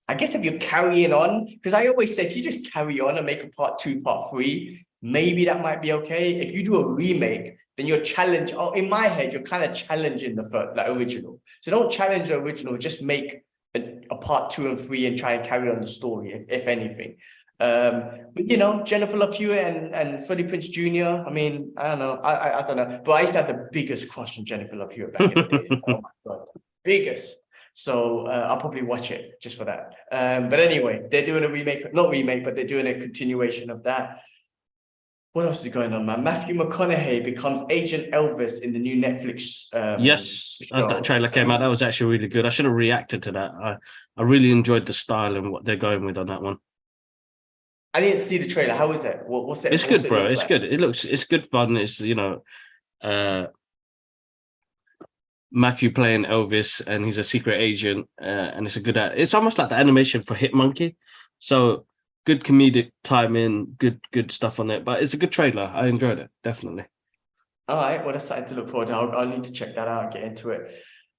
I guess if you're carrying on, because I always say if you just carry on and make a part 2, part 3, maybe that might be okay. If you do a remake, then you're challenged. Oh, in my head, you're kind of challenging the original. So don't challenge the original, just make a part 2 and 3 and try and carry on the story, if anything. But you know, Jennifer Love Hewitt and Freddie Prinze Jr. I mean, I don't know. I don't know. But I used to have the biggest crush on Jennifer Love Hewitt back in the day. Oh my God. Biggest. So I'll probably watch it just for that. But anyway, they're doing a remake, not remake, but they're doing a continuation of that. What else is going on, man? Matthew McConaughey becomes Agent Elvis in the new Netflix yes, show. that trailer came out. That was actually really good. I should have reacted to that. I really enjoyed the style and what they're going with on that one. I didn't see the trailer. How is it? What's it? It's good, bro. It's good. It's good fun. It's, you know, Matthew playing Elvis, and he's a secret agent, and it's it's almost like the animation for Hit Monkey. So good comedic timing, good stuff on it. But it's a good trailer. I enjoyed it, definitely. All right, well, that's something to look forward to. I'll need to check that out and get into it.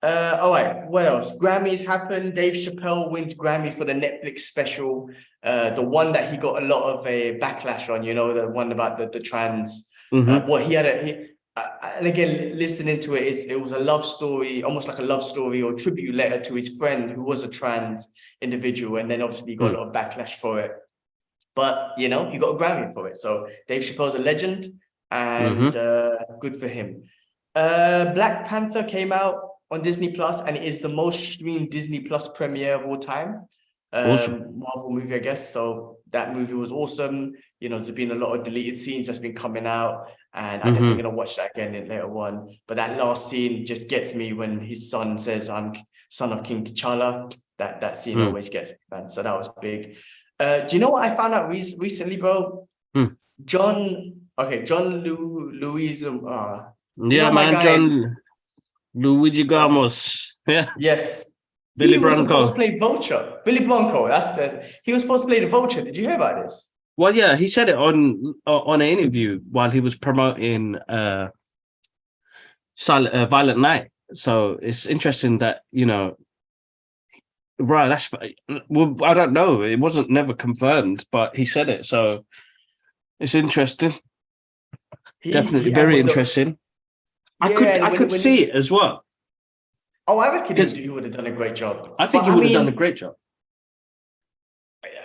All right, what else? Grammys happened. Dave Chappelle wins Grammy for the Netflix special, the one that he got a lot of a backlash on, you know, the one about the trans. Well, he had and again, listening to it, it was a love story, almost like a love story or tribute letter to his friend who was a trans individual, and then obviously he got a lot of backlash for it. But, you know, he got a Grammy for it. So Dave Chappelle's a legend, and good for him. Black Panther came out on Disney Plus, and it is the most streamed Disney Plus premiere of all time. Awesome. Marvel movie, I guess. So that movie was awesome. You know, there's been a lot of deleted scenes that's been coming out, and I'm definitely going to watch that again later on. But that last scene just gets me when his son says, "I'm son of King T'Challa." That scene always gets me, man. So that was big. Do you know what I found out recently, bro? John Luigi. John Luigi Ramos. Yeah. Yes. Billy Blanco. He was supposed to play Vulture. Billy Blanco. He was supposed to play the Vulture. Did you hear about this? Well, yeah, he said it on an interview while he was promoting Violent Night. So it's interesting that, you know, Right, that's well, I don't know. It wasn't never confirmed, but he said it, so it's interesting. Definitely very interesting. Yeah, I could see it as well. Oh, I reckon he would have done a great job. I think he would have done a great job.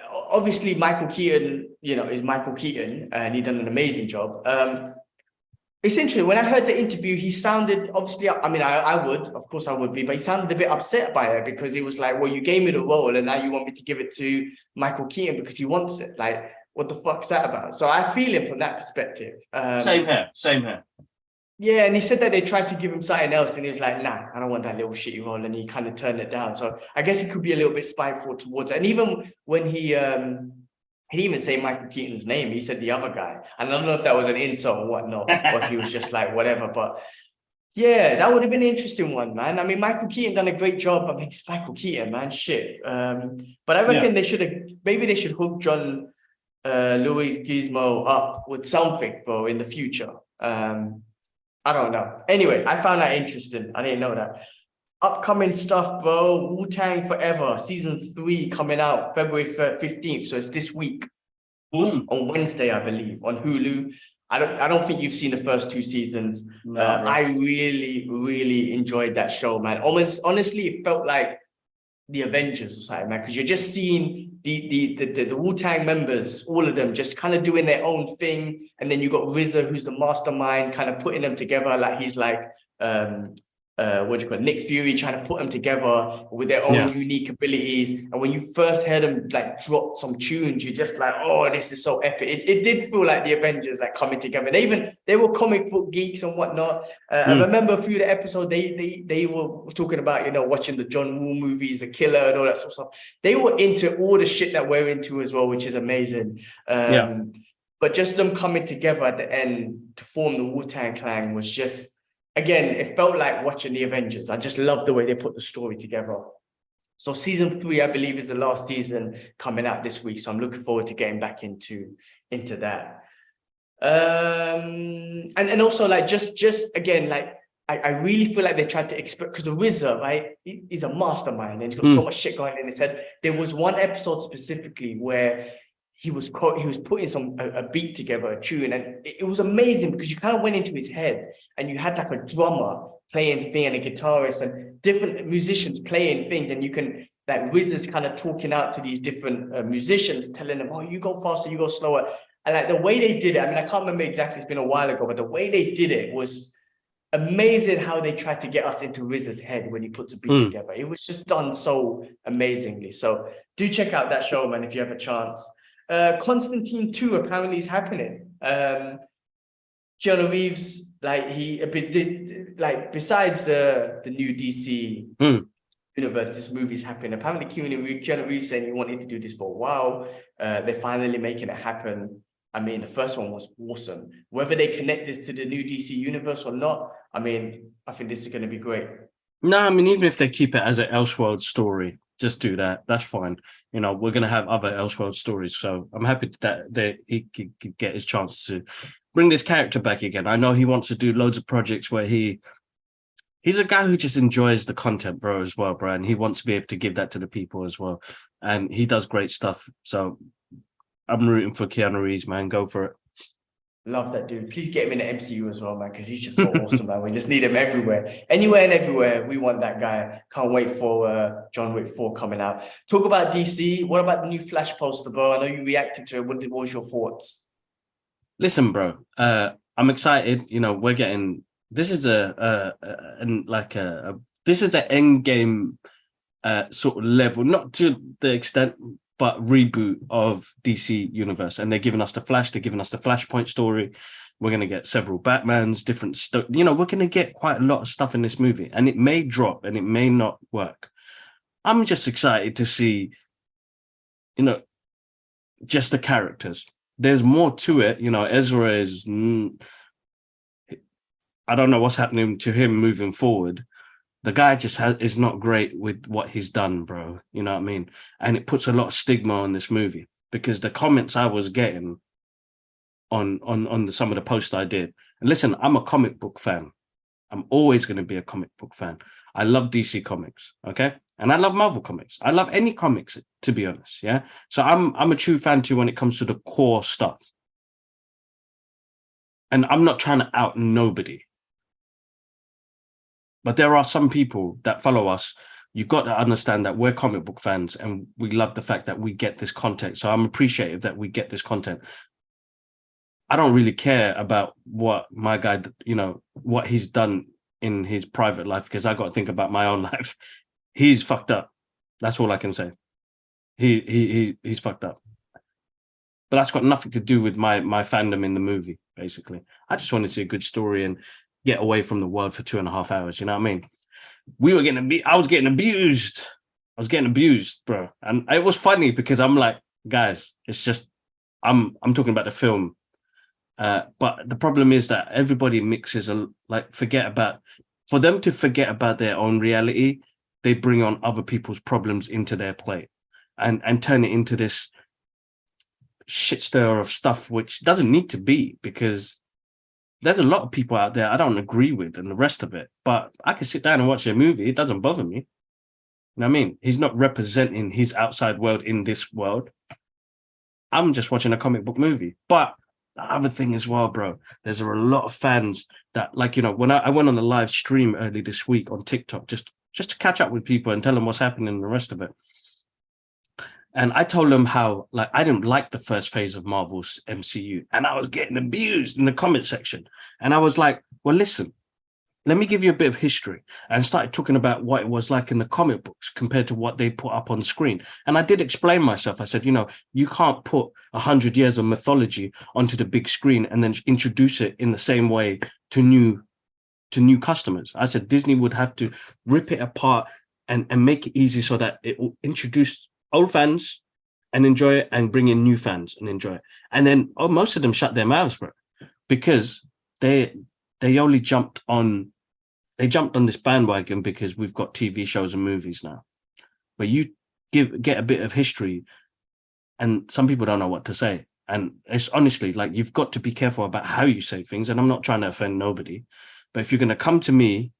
Obviously, Michael Keaton, is Michael Keaton, and he done an amazing job. Essentially, when I heard the interview, he sounded, obviously, I mean, of course I would be, but he sounded a bit upset by it because he was like, well, you gave me the role and now you want me to give it to Michael Keaton because he wants it. Like, what the fuck's that about? So I feel him from that perspective. Same here. Yeah, and he said that they tried to give him something else and he was like, nah, I don't want that little shitty role, and he kind of turned it down. So I guess he could be a little bit spiteful towards it. And even when he didn't even say Michael Keaton's name, he said the other guy. And I don't know if that was an insult or whatnot, or if he was just like, whatever. But yeah, that would have been an interesting one, man. I mean, Michael Keaton done a great job. I mean, it's Michael Keaton, man, shit. But I reckon they should hook John Louis Gizmo up with something, bro, in the future. I don't know. Anyway, I found that interesting. I didn't know that. Upcoming stuff, bro. Wu-Tang Forever, season 3 coming out February 15th. So it's this week. On Wednesday, I believe, on Hulu. I don't think you've seen the first 2 seasons. No, I really, really enjoyed that show, man. Honestly, it felt like the Avengers or something, man, because you're just seeing the Wu-Tang members, all of them just kind of doing their own thing. And then you got RZA, who's the mastermind, kind of putting them together. Like he's like, Nick Fury, trying to put them together with their own unique abilities. And when you first heard them like drop some tunes, you're just like, oh, this is so epic. It did feel like the Avengers like coming together. They were comic book geeks and whatnot. I remember a few of the episodes they were talking about, watching the John Woo movies, The Killer, and all that sort of stuff. They were into all the shit that we're into as well, which is amazing. But just them coming together at the end to form the Wu-Tang Clan was just, again, it felt like watching the Avengers. I just love the way they put the story together. So season 3, I believe, is the last season coming out this week. So I'm looking forward to getting back into that. And also like just again, like I really feel like they tried to expect, because the RZA, right, he's a mastermind and he's got so much shit going in his head. There was one episode specifically where he was putting a beat together, a tune, and it was amazing because you kind of went into his head and you had like a drummer playing thing and a guitarist and different musicians playing things, and you can, like, RZA's kind of talking out to these different musicians, telling them, oh, you go faster, you go slower. And like the way they did it, I mean, I can't remember exactly, it's been a while ago, but the way they did it was amazing, how they tried to get us into RZA's head when he puts a beat together. It was just done so amazingly. So do check out that show, man, if you have a chance. Constantine 2 apparently is happening. Keanu Reeves, like besides the new DC universe, this movie's happening. Apparently Keanu Reeves saying he wanted to do this for a while. They're finally making it happen. I mean, the first one was awesome. Whether they connect this to the new DC universe or not, I mean, I think this is going to be great. No, I mean, even if they keep it as an Elseworld story, just do that. That's fine. We're going to have other Elseworld stories. So I'm happy that he could get his chance to bring this character back again. I know he wants to do loads of projects where he's a guy who just enjoys the content, bro, as well, bro. And he wants to be able to give that to the people as well. And he does great stuff. So I'm rooting for Keanu Reeves, man. Go for it. Love that dude. Please get him in the MCU as well, man, because he's just so awesome, man. We just need him everywhere. Anywhere and everywhere, we want that guy. Can't wait for John Wick 4 coming out. Talk about DC. What about the new Flash poster, bro? I know you reacted to it. What was your thoughts? Listen, bro, I'm excited. We're getting, this is this is an end game sort of level, not to the extent, but reboot of DC Universe. And they're giving us the Flash, they're giving us the Flashpoint story. We're going to get several Batmans, different stuff. We're going to get quite a lot of stuff in this movie, and it may drop and it may not work. I'm just excited to see, just the characters. There's more to it. Ezra is, I don't know what's happening to him moving forward. The guy just is not great with what he's done, bro. You know what I mean? And it puts a lot of stigma on this movie, because the comments I was getting on some of the posts I did. And listen, I'm a comic book fan. I'm always going to be a comic book fan. I love DC Comics, okay? And I love Marvel comics. I love any comics, to be honest. Yeah. So I'm a true fan too when it comes to the core stuff. And I'm not trying to out nobody. But there are some people that follow us. You've got to understand that we're comic book fans and we love the fact that we get this content. So I'm appreciative that we get this content. I don't really care about what my guy, what he's done in his private life, because I got to think about my own life. He's fucked up. That's all I can say. He's fucked up. But that's got nothing to do with my fandom in the movie, basically. I just wanted to see a good story and get away from the world for 2.5 hours. You know what I mean? I was getting abused. I was getting abused, bro. And it was funny because I'm like, guys, it's just, I'm talking about the film. But the problem is that everybody mixes, for them to forget about their own reality, they bring on other people's problems into their plate and turn it into this shit stir of stuff, which doesn't need to be, because there's a lot of people out there I don't agree with and the rest of it, but I can sit down and watch a movie. It doesn't bother me. You know what I mean? He's not representing his outside world in this world. I'm just watching a comic book movie. But the other thing as well, bro, there's a lot of fans that, when I went on a live stream early this week on TikTok, just to catch up with people and tell them what's happening and the rest of it. And I told them how, I didn't like the first phase of Marvel's MCU, and I was getting abused in the comment section. And I was like, well, listen, let me give you a bit of history, and started talking about what it was like in the comic books compared to what they put up on screen. And I did explain myself. I said, you can't put 100 years of mythology onto the big screen and then introduce it in the same way to new customers. I said Disney would have to rip it apart and make it easy so that it will introduce old fans and enjoy it, and bring in new fans and enjoy it. And then most of them shut their mouths, bro, because they only jumped on this bandwagon because we've got TV shows and movies now. But you get a bit of history, and some people don't know what to say. And it's honestly, you've got to be careful about how you say things. And I'm not trying to offend nobody, but if you're going to come to me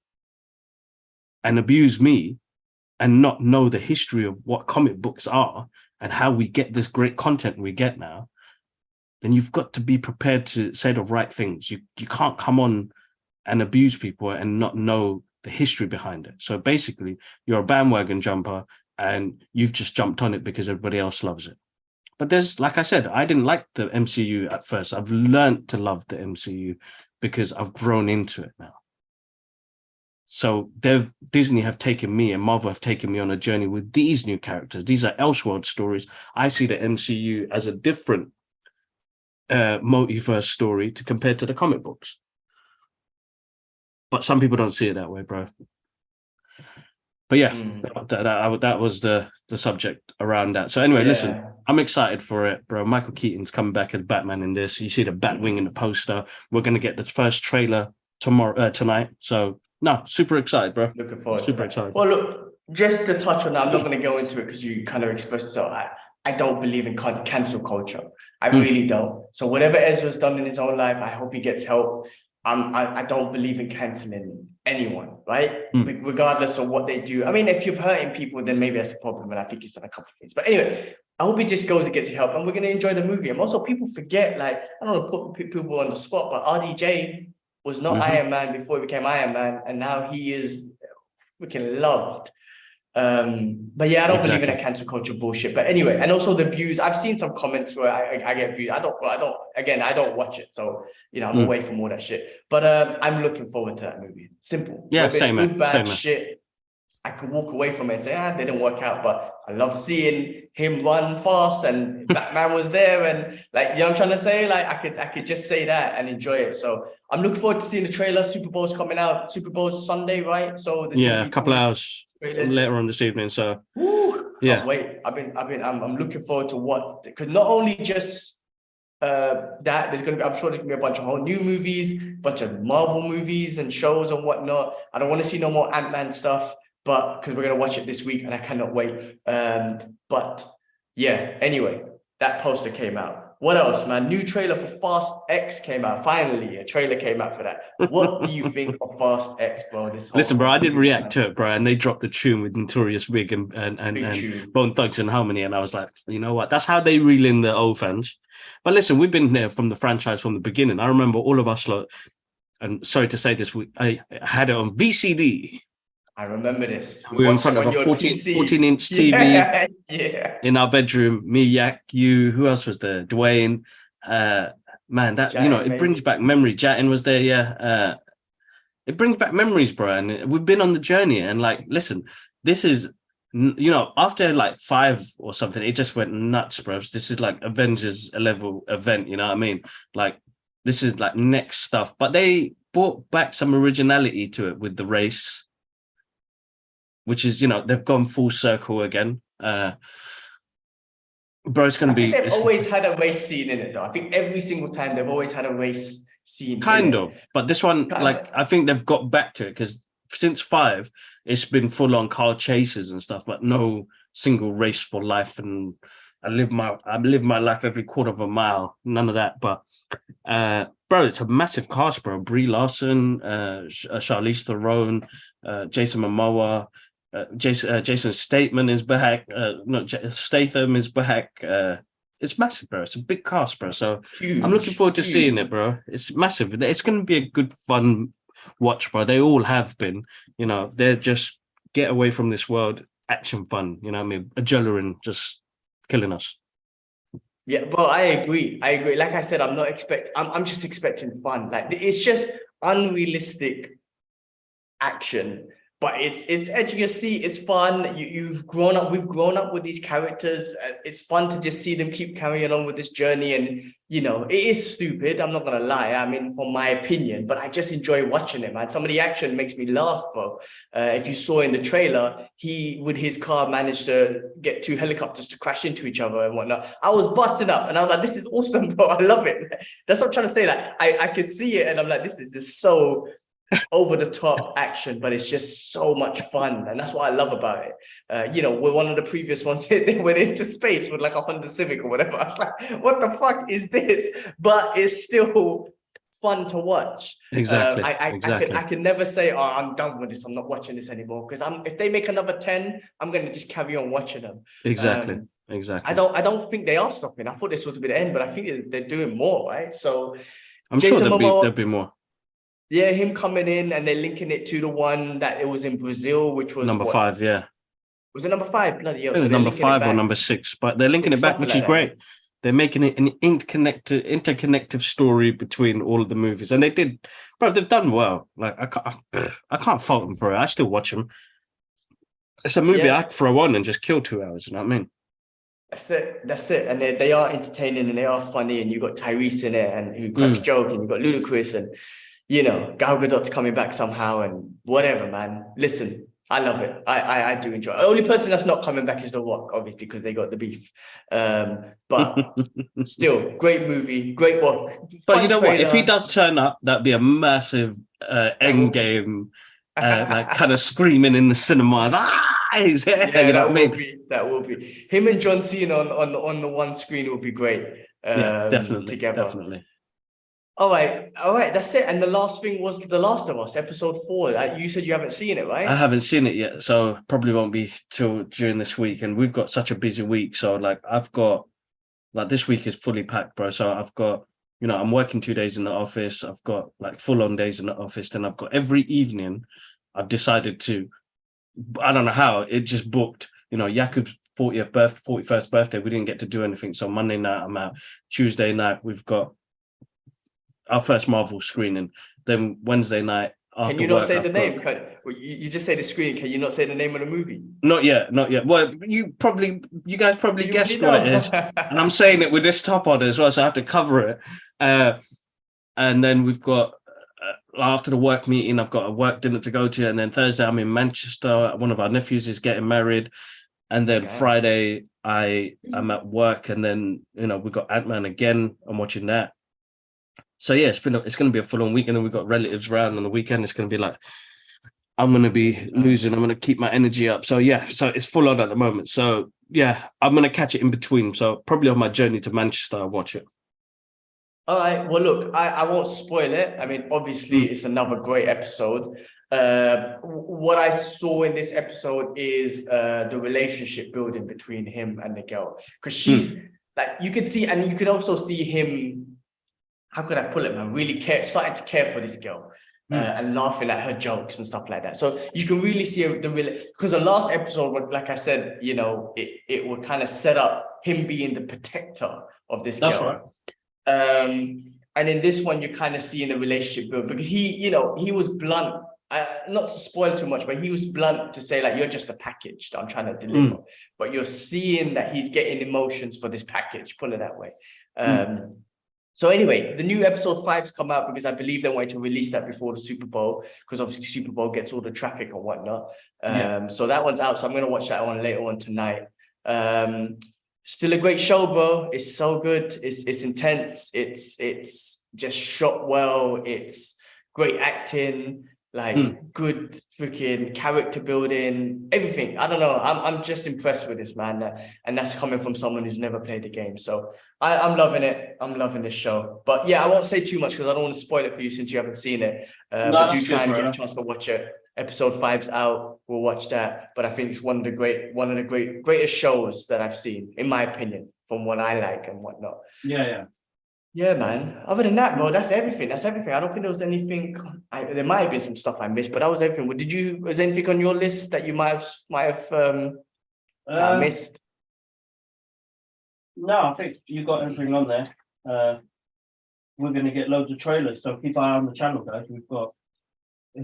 and abuse me and not know the history of what comic books are and how we get this great content we get now, then you've got to be prepared to say the right things. You can't come on and abuse people and not know the history behind it. So basically, you're a bandwagon jumper and you've just jumped on it because everybody else loves it. But there's, like I said, I didn't like the MCU at first. I've learned to love the MCU because I've grown into it now. So Disney have taken me and Marvel have taken me on a journey with these new characters. These are Elseworld stories. I see the MCU as a different multiverse story to compare to the comic books. But some people don't see it that way, bro. But yeah, that was the subject around that. So anyway, Listen, I'm excited for it, bro. Michael Keaton's coming back as Batman in this. You see the Batwing in the poster. We're going to get the first trailer tonight. So no, super excited, bro. Looking forward. Super excited. Well, look, just to touch on that, I'm not going to go into it because you kind of expressed yourself. I don't believe in cancel culture. I really don't. So whatever Ezra's done in his own life, I hope he gets help. I don't believe in canceling anyone, right? Regardless of what they do. I mean, if you're hurting people, then maybe that's a problem. And I think he's done a couple of things. But anyway, I hope he just goes and gets help. And we're going to enjoy the movie. And also, people forget, I don't want to put people on the spot, but RDJ was not Iron Man before he became Iron Man. And now he is freaking loved. But yeah, I don't believe in that cancel culture bullshit. But anyway, and also the views. I've seen some comments where I get views. I don't watch it. So, I'm away from all that shit. But I'm looking forward to that movie. Simple. Yeah, same, man. Good, bad shit. I could walk away from it and say, they didn't work out. But I love seeing him run fast and Batman was there. And what I'm trying to say? I could just say that and enjoy it. So I'm looking forward to seeing the trailer. Super Bowl's coming out. Super Bowl's Sunday, right? So a couple hours later on this evening. So wait. I'm looking forward to what, because not only just I'm sure there's gonna be a bunch of whole new movies, bunch of Marvel movies and shows and whatnot. I don't want to see no more Ant-Man stuff, but because we're gonna watch it this week and I cannot wait. But yeah, anyway, that poster came out. What else, man? New trailer for Fast X came out. Finally, a trailer came out for that. What do you think of Fast X, bro? Listen, bro, I didn't react to it, bro, and they dropped the tune with Notorious Big and Bone Thugs and Harmony, and I was like, you know what? That's how they reel in the old fans. But listen, we've been there from the franchise from the beginning. I remember all of us, and sorry to say this, I had it on VCD. I remember this. We were in front of a 14-inch TV in our bedroom. Me, Yak, you, who else was there? Dwayne. Man, that, Jatin, it brings back memories. Jatin was there, yeah. It brings back memories, bro. And we've been on the journey. And like, listen, this is, after like 5 or something, it just went nuts, bro. This is like Avengers level event, you know what I mean? Like, this is like next stuff. But they brought back some originality to it with the race, which is, they've gone full circle again. Bro, it's going to be... They've always had a race scene in it, though. I think every single time they've always had a race scene. Kind of. But this one, I think they've got back to it because since 5, it's been full-on car chases and stuff, but no single race for life. And I live my life every quarter of a mile. None of that. But, bro, it's a massive cast, bro. Brie Larson, Charlize Theron, Jason Momoa, Jason Statham is back. Statham is back. It's massive, bro. It's a big cast, bro. So I'm looking forward to seeing it, bro. It's massive. It's going to be a good, fun watch, bro. They all have been. They're just get away from this world, action fun. You know what I mean? Adrenaline just killing us. Yeah, bro. I agree. Like I said, I'm just expecting fun. Like it's just unrealistic action. But it's edgy to see. It's fun. We've grown up with these characters. It's fun to just see them keep carrying on with this journey. And it is stupid. I'm not gonna lie. I mean, from my opinion, but I just enjoy watching it, man. Some of the action makes me laugh, bro. If you saw in the trailer, he with his car managed to get 2 helicopters to crash into each other and whatnot. I was busted up, and I was like, "This is awesome, bro. I love it." That's what I'm trying to say. Like, I can see it, and I'm like, "This is just so." Over the top action, but it's just so much fun, and that's what I love about it. With one of the previous ones, they went into space with like a Honda Civic or whatever. I was like, what the fuck is this? But it's still fun to watch. Exactly. I can never say, oh, I'm done with this. I'm not watching this anymore, because if they make another 10, I'm gonna just carry on watching them. Exactly. I don't think they are stopping. I thought this was to be the end, but I think they're doing more, right? So I'm sure there'll be more. Yeah, him coming in and they're linking it to the one that it was in Brazil, which was number 5, yeah. Was it number 5? Bloody hell. It was number 5 or number 6, but they're linking it back, which is great. They're making it an interconnective story between all of the movies, and they did, bro. They've done well. Like I can't fault them for it. I still watch them. It's a movie I'd throw on and just kill 2 hours. You know what I mean? That's it. And they are entertaining and they are funny. And you've got Tyrese in it, and who cracks joke, and you've got Ludacris, and Gal Gadot's coming back somehow, and whatever, man. Listen, I love it. I do enjoy it. The only person that's not coming back is The Rock, obviously, because they got the beef. But still, great movie, great work. But you know what? If he does turn up, that'd be a massive end game, like kind of screaming in the cinema. You know what I mean? That will be. Him and John Cena on the one screen would be great. Definitely. Together. Definitely. All right, that's it. And the last thing was The Last of Us, episode 4. You said you haven't seen it, right? I haven't seen it yet, so probably won't be till during this week. And we've got such a busy week, so I've got this week is fully packed, bro. So I've got, I'm working 2 days in the office. I've got full on days in the office. Then I've got every evening. I've decided to, I don't know how it just booked. Jakub's 41st birthday. We didn't get to do anything. So Monday night I'm out. Tuesday night we've got our first Marvel screening. Then Wednesday night after Can you not say the name? You just say the screen. Can you not say the name of the movie? Not yet. Well, you guys probably guessed what it is. And I'm saying it with this top on as well, so I have to cover it. And then we've got, after the work meeting, I've got a work dinner to go to. And then Thursday, I'm in Manchester. One of our nephews is getting married. And then Friday, I'm at work. And then, we've got Ant-Man again. I'm watching that. So yeah, it's going to be a full-on weekend, and we've got relatives around on the weekend. It's going to be I'm going to be losing. I'm going to keep my energy up. So yeah, so it's full on at the moment. So I'm gonna catch it in between. So probably on my journey to Manchester, I'll watch it. All right. Well, look, I won't spoil it. I mean, obviously, it's another great episode. What I saw in this episode is the relationship building between him and the girl, because she's like, you could see, and you could also see him. How could I pull it, man? Really starting to care for this girl. And laughing at her jokes and stuff like that. So you can really see because the last episode, like I said, you know, it would kind of set up him being the protector of this girl. That's right. And in this one, you're kind of seeing the relationship build, because he was blunt, not to spoil too much, but he was blunt to say, like, you're just a package that I'm trying to deliver. But you're seeing that he's getting emotions for this package, put it that way. So anyway, the new episode 5's come out because I believe they wanted to release that before the Super Bowl, because obviously Super Bowl gets all the traffic and whatnot. So that one's out. So I'm going to watch that one later on tonight. Still a great show, bro. It's so good. It's intense. It's just shot well. It's great acting, like good freaking character building, everything. I don't know. I'm just impressed with this, man. And that's coming from someone who's never played the game. So I'm loving it. I'm loving this show. But yeah, I won't say too much because I don't want to spoil it for you since you haven't seen it. But do try and get a chance to watch it. Episode 5's out. We'll watch that. But I think it's one of the greatest shows that I've seen, in my opinion, from what I like and whatnot. Yeah, man. Other than that, bro, that's everything. I don't think there was anything. There might have been some stuff I missed, but that was everything. Was there anything on your list that you might have missed? No, I think you got everything on there. We're going to get loads of trailers, so keep an eye on the channel, guys. We've got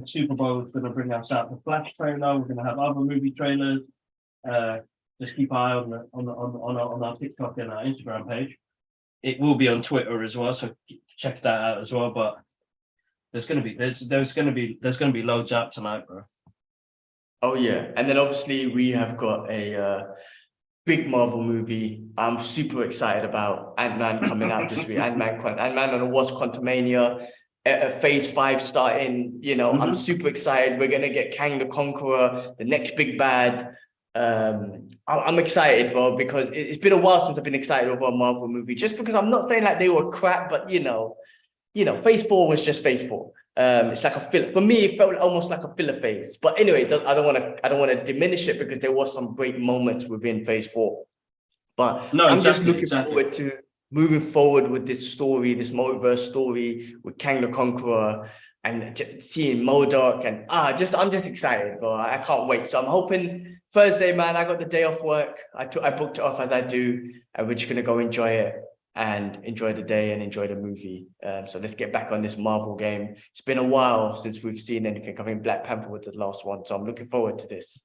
Super Bowl is going to bring us out the Flash trailer. We're going to have other movie trailers. Just keep an eye on our TikTok and our Instagram page. It will be on Twitter as well, so check that out as well. But there's going to be loads out tonight, bro. Oh yeah, and then obviously we have got a big Marvel movie. I'm super excited about Ant-Man coming out this week. Ant-Man and the Wasp: Quantumania. Phase 5 starting. You know, I'm super excited. We're gonna get Kang the Conqueror, the next big bad. I'm excited, bro, because it's been a while since I've been excited over a Marvel movie, just because I'm not saying like they were crap, but you know, phase 4 was just phase 4. It's like a filler. For me, it felt almost like a filler phase. But anyway, I don't want to diminish it, because there was some great moments within phase 4. But no, I'm just looking forward to moving forward with this story, this multiverse story with Kang the Conqueror, and just seeing MODOK, and I'm just excited, bro. I can't wait. So I'm hoping Thursday, man, I got the day off work. I booked it off as I do, and we're just gonna go enjoy it and enjoy the day and enjoy the movie. So let's get back on this Marvel game. It's been a while since we've seen anything. I think Black Panther was the last one, so I'm looking forward to this.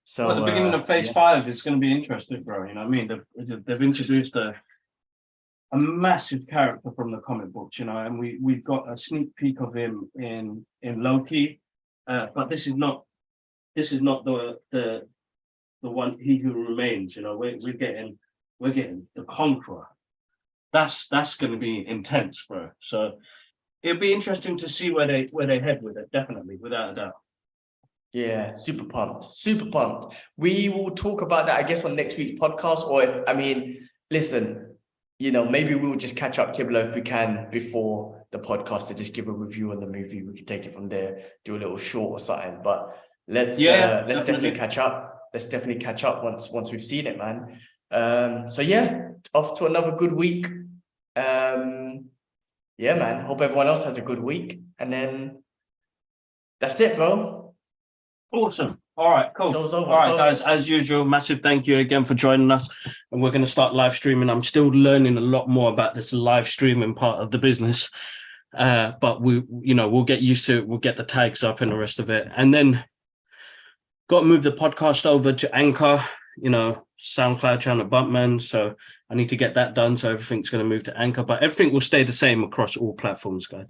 So the beginning of phase 5 is going to be interesting, bro. You know what I mean? They've introduced a massive character from the comic books, you know, and we've got a sneak peek of him in Loki, but this is not the one, He Who Remains. You know, we're getting the Conqueror. That's going to be intense, bro. So it'll be interesting to see where they head with it. Definitely, without a doubt. Yeah, super pumped. We will talk about that, I guess, on next week's podcast. Or listen. You know, maybe we'll just catch up, Kibla, if we can, before the podcast, to just give a review on the movie. We can take it from there, do a little short or something. But let's definitely catch up. Let's definitely catch up once we've seen it, man. So yeah, off to another good week. Yeah, man. Hope everyone else has a good week. And then that's it, bro. Awesome. All right, cool. All right, guys, as usual, massive thank you again for joining us. And we're going to start live streaming. I'm still learning a lot more about this live streaming part of the business. But we'll get used to it. We'll get the tags up and the rest of it. And then got to move the podcast over to Anchor, SoundCloud channel Bumpman. So I need to get that done. So everything's going to move to Anchor, but everything will stay the same across all platforms, guys.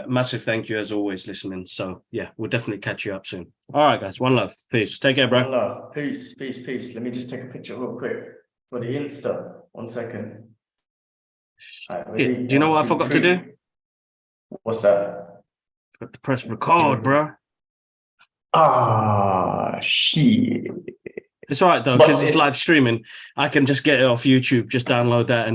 Massive thank you as always listening. So yeah, we'll definitely catch you up soon. All right, guys, one love. Peace. Take care, bro. One love. Peace. Let me just take a picture real quick for the Insta. 1 second. Right, do you know what I forgot to do? What's that? Forgot to press record, bro. Shit. It's all right though, But because it's it's- live streaming. I can just get it off YouTube, just download that and